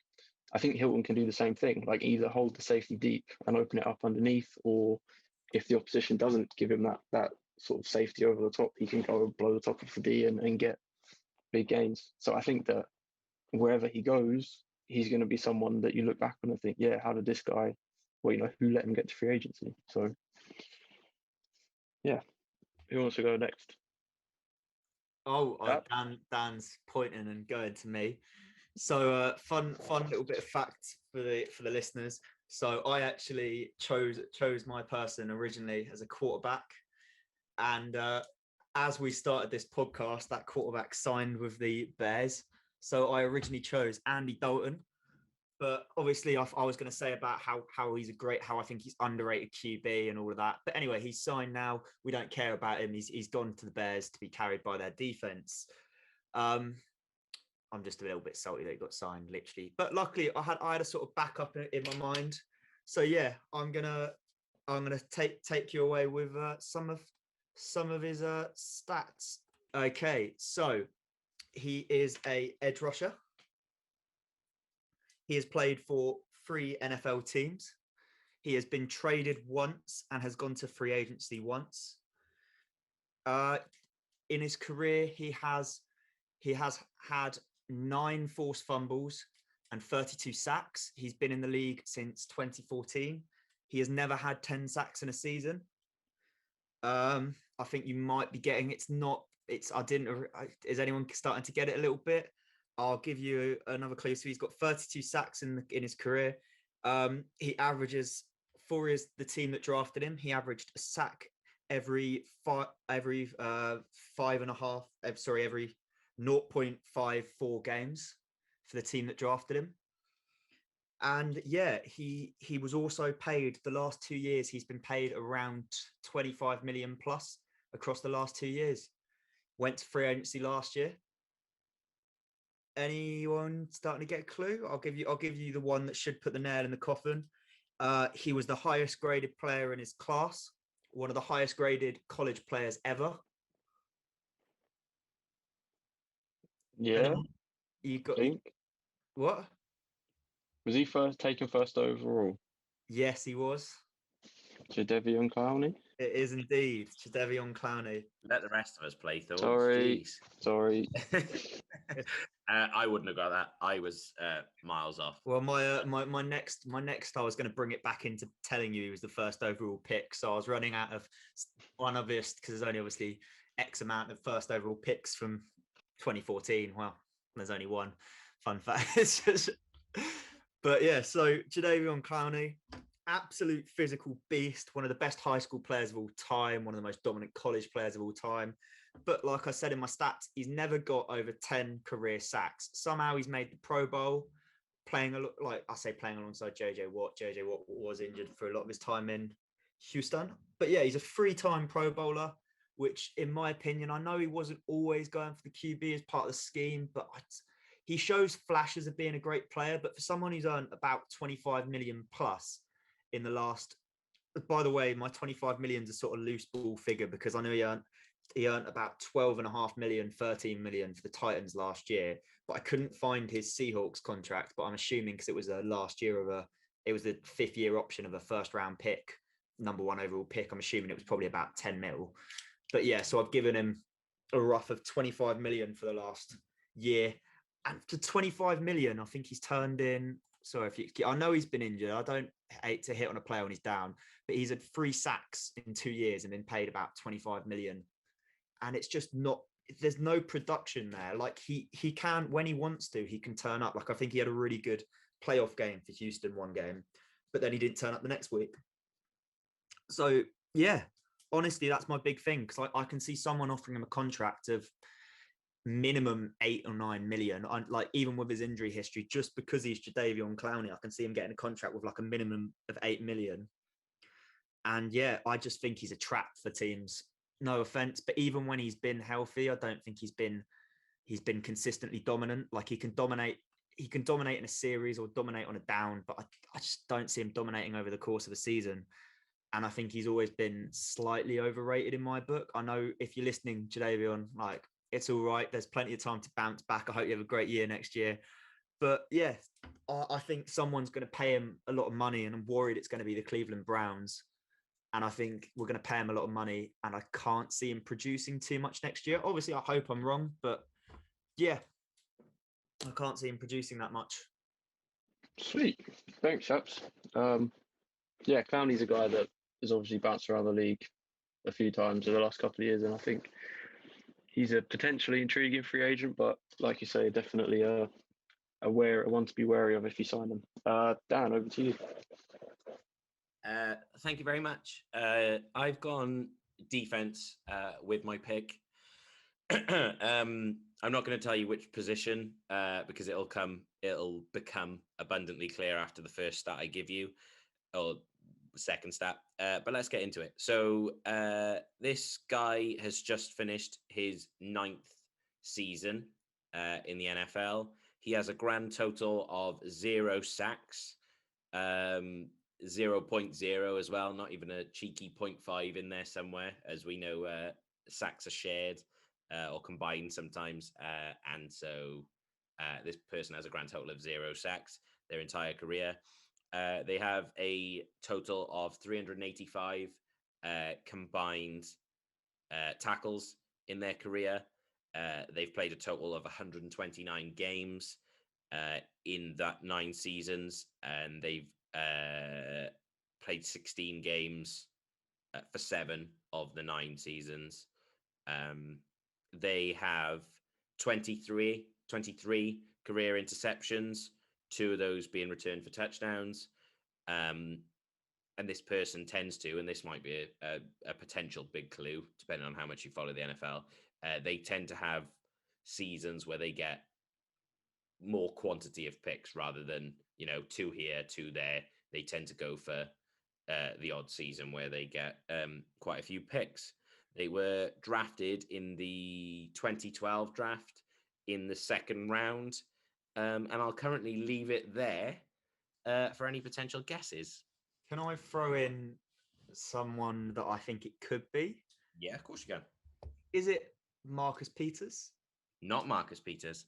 I think Hilton can do the same thing, either hold the safety deep and open it up underneath, or if the opposition doesn't give him that sort of safety over the top, he can go blow the top of the D and get big gains. So I think that wherever he goes, he's going to be someone that you look back on and think, yeah, how did this guy, who let him get to free agency? So, yeah. Who wants to go next? Oh, Dan's pointing and going to me. So fun little bit of fact for the listeners. So I actually chose my person originally as a quarterback, and as we started this podcast, that quarterback signed with the Bears. So I originally chose Andy Dalton, but obviously I was going to say about how he's how I think he's underrated QB and all of that. But anyway, he's signed now. We don't care about him. He's gone to the Bears to be carried by their defense. I'm just a little bit salty that he got signed, literally. But luckily, I had a sort of backup in my mind. So yeah, I'm gonna take you away with some of his stats. Okay, so he is a edge rusher. He has played for 3 NFL teams. He has been traded once and has gone to free agency once. In his career, he has had 9 forced fumbles and 32 sacks. He's been in the league since 2014. He has never had 10 sacks in a season. I think you might be getting is anyone starting to get it a little bit? I'll give you another clue. So he's got 32 sacks in his career. He averages, for the team that drafted him, he averaged a sack every 0.54 games for the team that drafted him. And yeah, he was also paid the last 2 years. He's been paid around 25 million plus across the last 2 years. Went to free agency last year. Anyone starting to get a clue? I'll give you the one that should put the nail in the coffin. He was the highest graded player in his class, one of the highest graded college players ever. Yeah. You got what? Was he taken first overall? Yes, he was. Jadeveon Clowney? It is indeed Jadeveon Clowney. Let the rest of us play, Thorns. Sorry. I wouldn't have got that. I was miles off. Well, my next, I was going to bring it back into telling you he was the first overall pick. So I was running out of one obvious, because there's only obviously X amount of first overall picks from 2014. Well, there's only one. Fun fact. But yeah, so Jadeveon Clowney, absolute physical beast, one of the best high school players of all time, one of the most dominant college players of all time. But like I said in my stats, he's never got over 10 career sacks. Somehow he's made the Pro Bowl, playing alongside JJ Watt. JJ Watt was injured for a lot of his time in Houston. But yeah, he's a 3-time Pro Bowler, which in my opinion, I know he wasn't always going for the QB as part of the scheme, but he shows flashes of being a great player. But for someone who's earned about 25 million plus in the last, by the way, my 25 million is a sort of loose ball figure because I know he earned he earned about 12.5 million, 13 million for the Titans last year, but I couldn't find his Seahawks contract. But I'm assuming because it was a last year it was the 5th year option of a first round pick, number 1 overall pick. I'm assuming it was probably about 10 mil. But yeah, so I've given him a rough of 25 million for the last year. And for 25 million, I think he's turned in. Sorry, I know he's been injured. I don't hate to hit on a player when he's down, but he's had 3 sacks in 2 years and been paid about 25 million. And it's just not, there's no production there. Like he can, when he wants to, he can turn up. Like I think he had a really good playoff game for Houston one game, but then he didn't turn up the next week. So yeah, honestly, that's my big thing, because I can see someone offering him a contract of minimum 8 or 9 million. Like even with his injury history, just because he's Jadeveon Clowney, I can see him getting a contract with like a minimum of 8 million. And yeah, I just think he's a trap for teams. No offense, but even when he's been healthy, I don't think he's been consistently dominant. Like he can dominate in a series or dominate on a down, but I just don't see him dominating over the course of a season. And I think he's always been slightly overrated in my book. I know if you're listening, Jadeveon, like it's all right. There's plenty of time to bounce back. I hope you have a great year next year. But yeah, I think someone's going to pay him a lot of money, and I'm worried it's going to be the Cleveland Browns. And I think we're going to pay him a lot of money, and I can't see him producing too much next year. Obviously, I hope I'm wrong, but yeah, I can't see him producing that much. Sweet. Thanks, chaps. Yeah, Clowney's a guy that has obviously bounced around the league a few times in the last couple of years, and I think he's a potentially intriguing free agent, but like you say, definitely a one to be wary of if you sign him. Dan, over to you. Thank you very much. I've gone defense with my pick. I'm not going to tell you which position because it'll become abundantly clear after the first stat I give you, or second stat. But let's get into it. So this guy has just finished his 9th season in the NFL. He has a grand total of 0 sacks. 0.0 as well, not even a cheeky 0.5 in there somewhere, as we know sacks are shared or combined sometimes, and so this person has a grand total of 0 sacks their entire career. They have a total of 385 combined tackles in their career. They've played a total of 129 games in that 9 seasons, and they've played 16 games for 7 of the 9 seasons. They have 23 career interceptions, 2 of those being returned for touchdowns. And this person tends to, and this might be a potential big clue, depending on how much you follow the NFL, they tend to have seasons where they get more quantity of picks rather than, 2 here, 2 there. They tend to go for the odd season where they get quite a few picks. They were drafted in the 2012 draft in the 2nd round. And I'll currently leave it there for any potential guesses. Can I throw in someone that I think it could be? Yeah, of course you can. Is it Marcus Peters? Not Marcus Peters.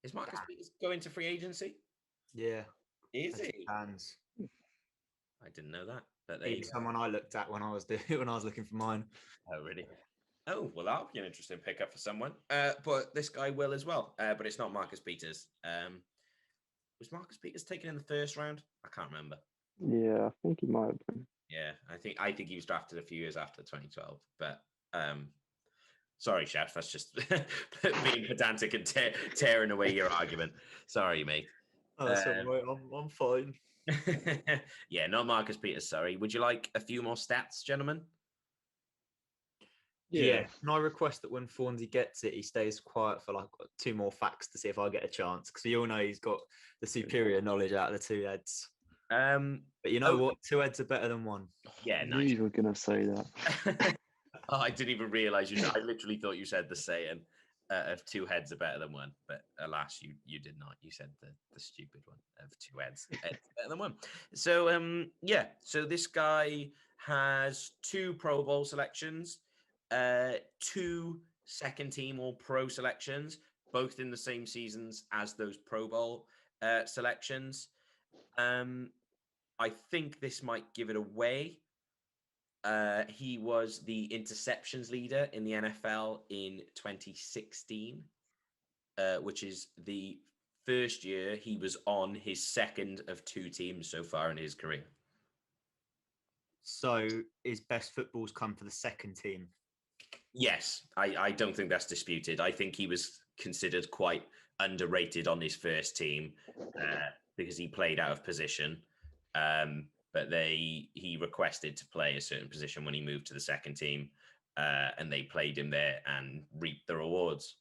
Is Marcus Peters going to free agency? Yeah. Is he? Hands. I didn't know that. But He's someone I looked at when I was looking for mine. Oh, really? Oh, well, that'll be an interesting pickup for someone. But this guy will as well. But it's not Marcus Peters. Was Marcus Peters taken in the 1st round? I can't remember. Yeah, I think he might have been. Yeah, I think he was drafted a few years after 2012. But sorry, Chef, that's just being pedantic and tearing away your argument. Sorry, mate. Oh, that's all right. I'm fine. Yeah, not Marcus Peters, sorry. Would you like a few more stats, gentlemen? Yeah. Can I request that when Thornsy gets it, he stays quiet for like 2 more facts to see if I get a chance? Because we all know he's got the superior knowledge out of the 2 heads. But you know what? 2 heads are better than 1. Yeah, nice. You were going to say that. Oh, I didn't even realize you said. I literally thought you said the saying of 2 heads are better than 1, but alas, you did not. You said the stupid one of 2 heads better than 1. So so this guy has 2 Pro Bowl selections. 2 second team or pro selections, both in the same seasons as those Pro Bowl selections. I think this might give it away. He was the interceptions leader in the NFL in 2016, which is the first year he was on his second of 2 teams so far in his career. So his best footballs come for the second team. Yes, I don't think that's disputed. I think he was considered quite underrated on his first team because he played out of position. But he requested to play a certain position when he moved to the second team, and they played him there and reaped the rewards,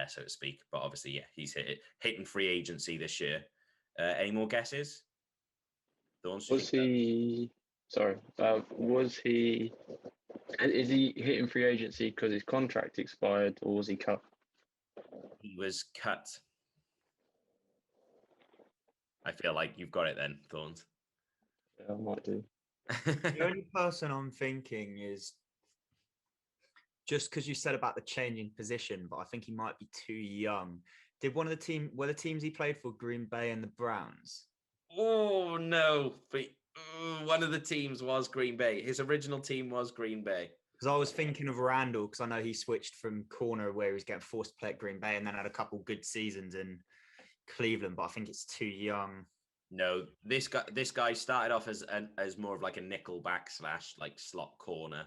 so to speak. But obviously, yeah, he's hitting free agency this year. Any more guesses? Was he? Sorry, was he? Is he hitting free agency because his contract expired, or was he cut? He was cut. I feel like you've got it then, Thorns. Yeah, I might do. The only person I'm thinking is just because you said about the changing position, but I think he might be too young. Were the teams he played for Green Bay and the Browns? Oh no, but one of the teams was Green Bay. His original team was Green Bay. Because I was thinking of Randall, because I know he switched from corner where he was getting forced to play at Green Bay and then had a couple good seasons in Cleveland, but I think it's too young. No, this guy started off as more of like a nickel back / like slot corner,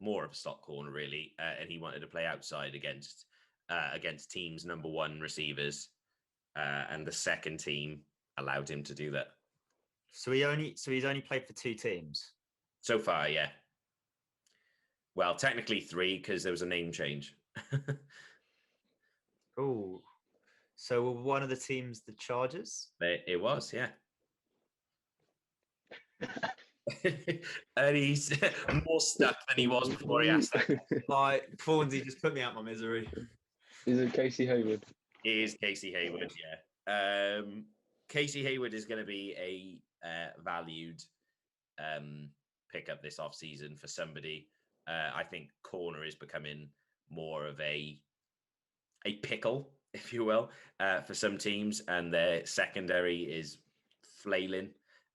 more of a slot corner really, and he wanted to play outside against teams' number 1 receivers, and the second team allowed him to do that. So he's only played for 2 teams so far, yeah. Well, technically 3 because there was a name change. Oh, so were one of the teams the Chargers? It was, yeah. And he's more stuck than he was before he asked that. Like, Thornsy just put me out my misery. Is it Casey Hayward? It is Casey Hayward, yeah. Casey Hayward is going to be a valued pickup this offseason for somebody. I think corner is becoming more of a pickle, if you will, for some teams, and their secondary is flailing.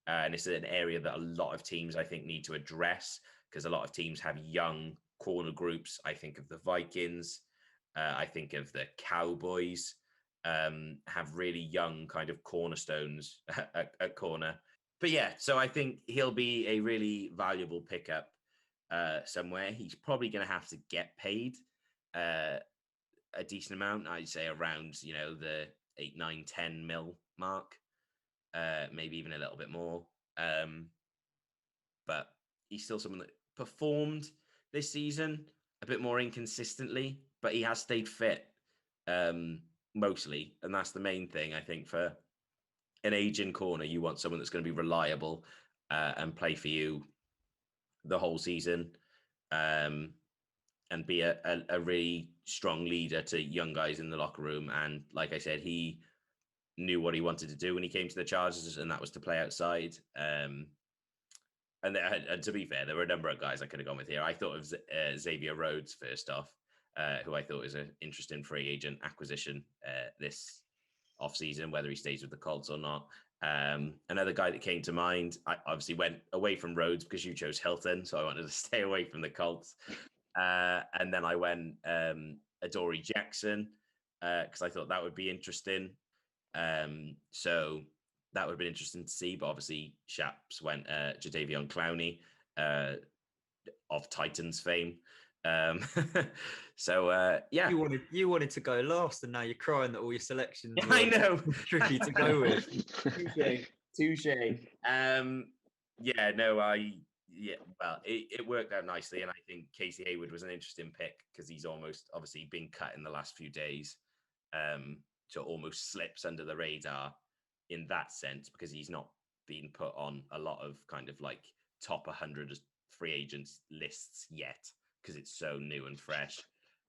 And it's an area that a lot of teams, I think, need to address because a lot of teams have young corner groups. I think of the Vikings. I think of the Cowboys. Have really young kind of cornerstones at corner. But yeah, so I think he'll be a really valuable pickup somewhere. He's probably going to have to get paid a decent amount. I'd say around, the 8, 9, 10 mil mark. Maybe even a little bit more. But he's still someone that performed this season a bit more inconsistently, but he has stayed fit mostly. And that's the main thing, I think, for an aging corner. You want someone that's going to be reliable and play for you the whole season and be a really strong leader to young guys in the locker room. And like I said, he knew what he wanted to do when he came to the Chargers, and that was to play outside. And to be fair, there were a number of guys I could have gone with here. I thought of Xavier Rhodes first off, who I thought was an interesting free agent acquisition this offseason, whether he stays with the Colts or not. Another guy that came to mind, I obviously went away from Rhodes because you chose Hilton, so I wanted to stay away from the Colts. And then I went Adoree Jackson because I thought that would be interesting. So that would have been interesting to see, but obviously Shaps went Jadeveon Clowney of Titans fame. So yeah, you wanted to go last, and now you're crying that all your selections were I know tricky to go with. Touche. Well, it worked out nicely, and I think Casey Hayward was an interesting pick because he's obviously been cut in the last few days. So almost slips under the radar in that sense because he's not been put on a lot of kind of like top 100 free agents lists yet because it's so new and fresh.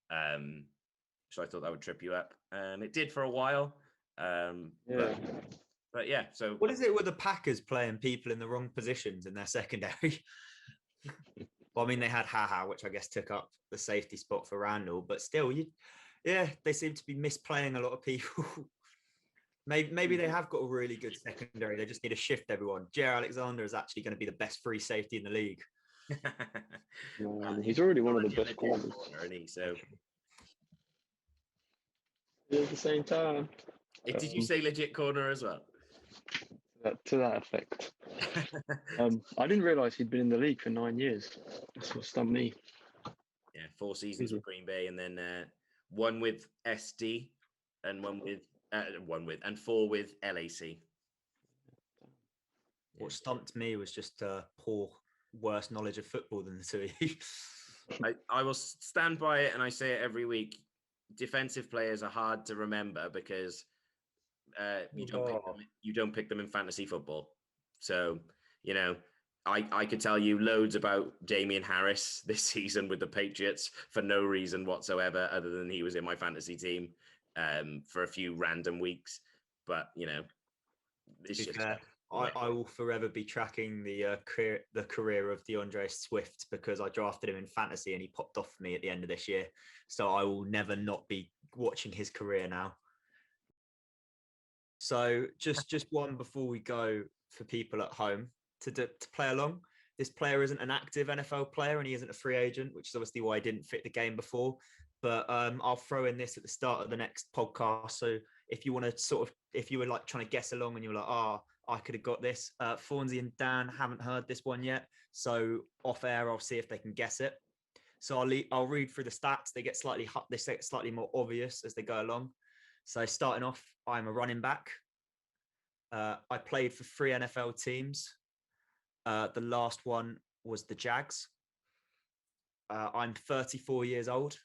So I thought that would trip you up, and it did for a while. But yeah, so what is it with the Packers playing people in the wrong positions in their secondary? Well, I mean, they had Haha, which I guess took up the safety spot for Randall, but still, they seem to be misplaying a lot of people. Maybe they have got a really good secondary. They just need to shift everyone. Jair Alexander is actually going to be the best free safety in the league. He's already one of the best corners. So at the same time. Did you say legit corner as well? To that effect. I didn't realise he'd been in the league for 9 years. That's what stumped me. Yeah, 4 seasons with Green Bay, and then one with SD, and and 4 with LAC. What stumped me was just poor, worse knowledge of football than the two of you. I will stand by it, and I say it every week. Defensive players are hard to remember because you don't pick them in fantasy football. So, I could tell you loads about Damian Harris this season with the Patriots for no reason whatsoever, other than he was in my fantasy team for a few random weeks. But, it's just... I will forever be tracking the career of DeAndre Swift because I drafted him in fantasy and he popped off for me at the end of this year. So I will never not be watching his career now. So just one before we go for people at home to play along. This player isn't an active NFL player and he isn't a free agent, which is obviously why he didn't fit the game before. But I'll throw in this at the start of the next podcast. So if you want to if you were like trying to guess along and you were like, I could have got this. Thornsy and Dan haven't heard this one yet. So off air, I'll see if they can guess it. So I'll read through the stats. They get slightly more obvious as they go along. So starting off, I'm a running back. I played for 3 NFL teams. The last one was the Jags. I'm 34 years old.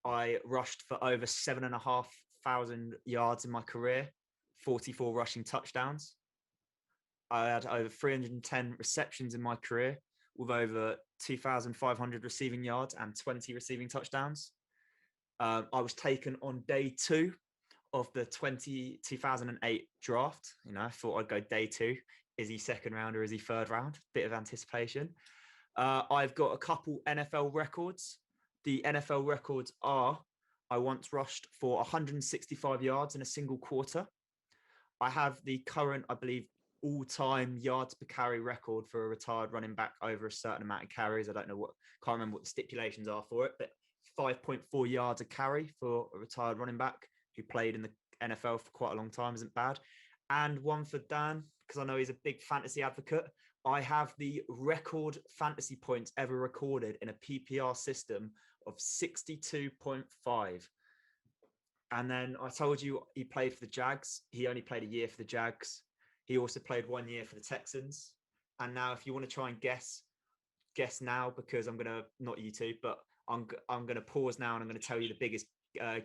I rushed for over 7,500 yards in my career, 44 rushing touchdowns. I had over 310 receptions in my career with over 2,500 receiving yards and 20 receiving touchdowns. I was taken on day 2 of the 2008 draft. I thought I'd go day 2. Is he second round or is he third round? Bit of anticipation. I've got a couple NFL records. The NFL records are, I once rushed for 165 yards in a single quarter. I have the current, I believe, all-time yards per carry record for a retired running back over a certain amount of carries. I can't remember what the stipulations are for it, but 5.4 yards a carry for a retired running back who played in the NFL for quite a long time isn't bad. And one for Dan, because I know he's a big fantasy advocate. I have the record fantasy points ever recorded in a PPR system of 62.5. And then I told you he played for the Jags. He only played a year for the Jags. He also played 1 year for the Texans. And now if you want to try and guess now, because I'm going to, not you two, but I'm going to pause now and I'm going to tell you the biggest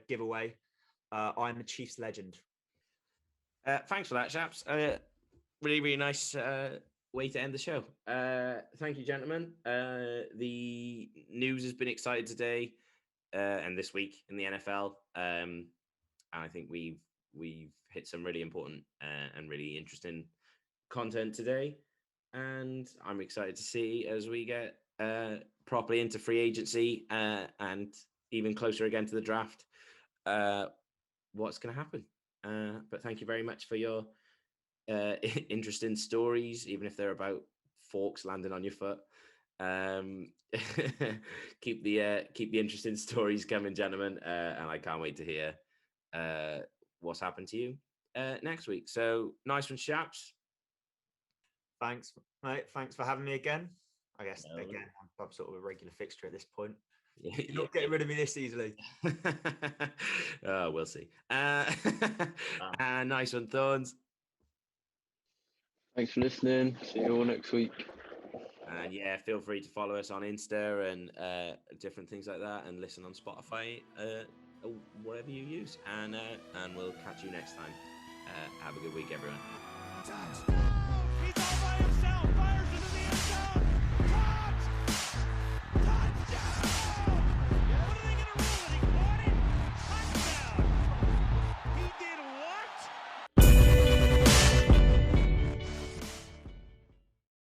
giveaway. I'm a Chiefs legend. Thanks for that, chaps. Really, really nice way to end the show. Thank you, gentlemen. The news has been exciting today and this week in the NFL. And I think we've hit some really important and really interesting content today. And I'm excited to see as we get properly into free agency and even closer again to the draft, what's going to happen. But thank you very much for your interesting stories, even if they're about forks landing on your foot. Keep the interesting stories coming, gentlemen, and I can't wait to hear what's happened to you next week. So nice one, Shaps. Thanks, mate. Thanks for having me again. I guess again, I'm sort of a regular fixture at this point. You're not getting rid of me this easily. We'll see. Nice one, Thorns. Thanks for listening. See you all next week. And yeah, feel free to follow us on Insta and different things like that, and listen on Spotify, whatever you use. And we'll catch you next time. Have a good week, everyone.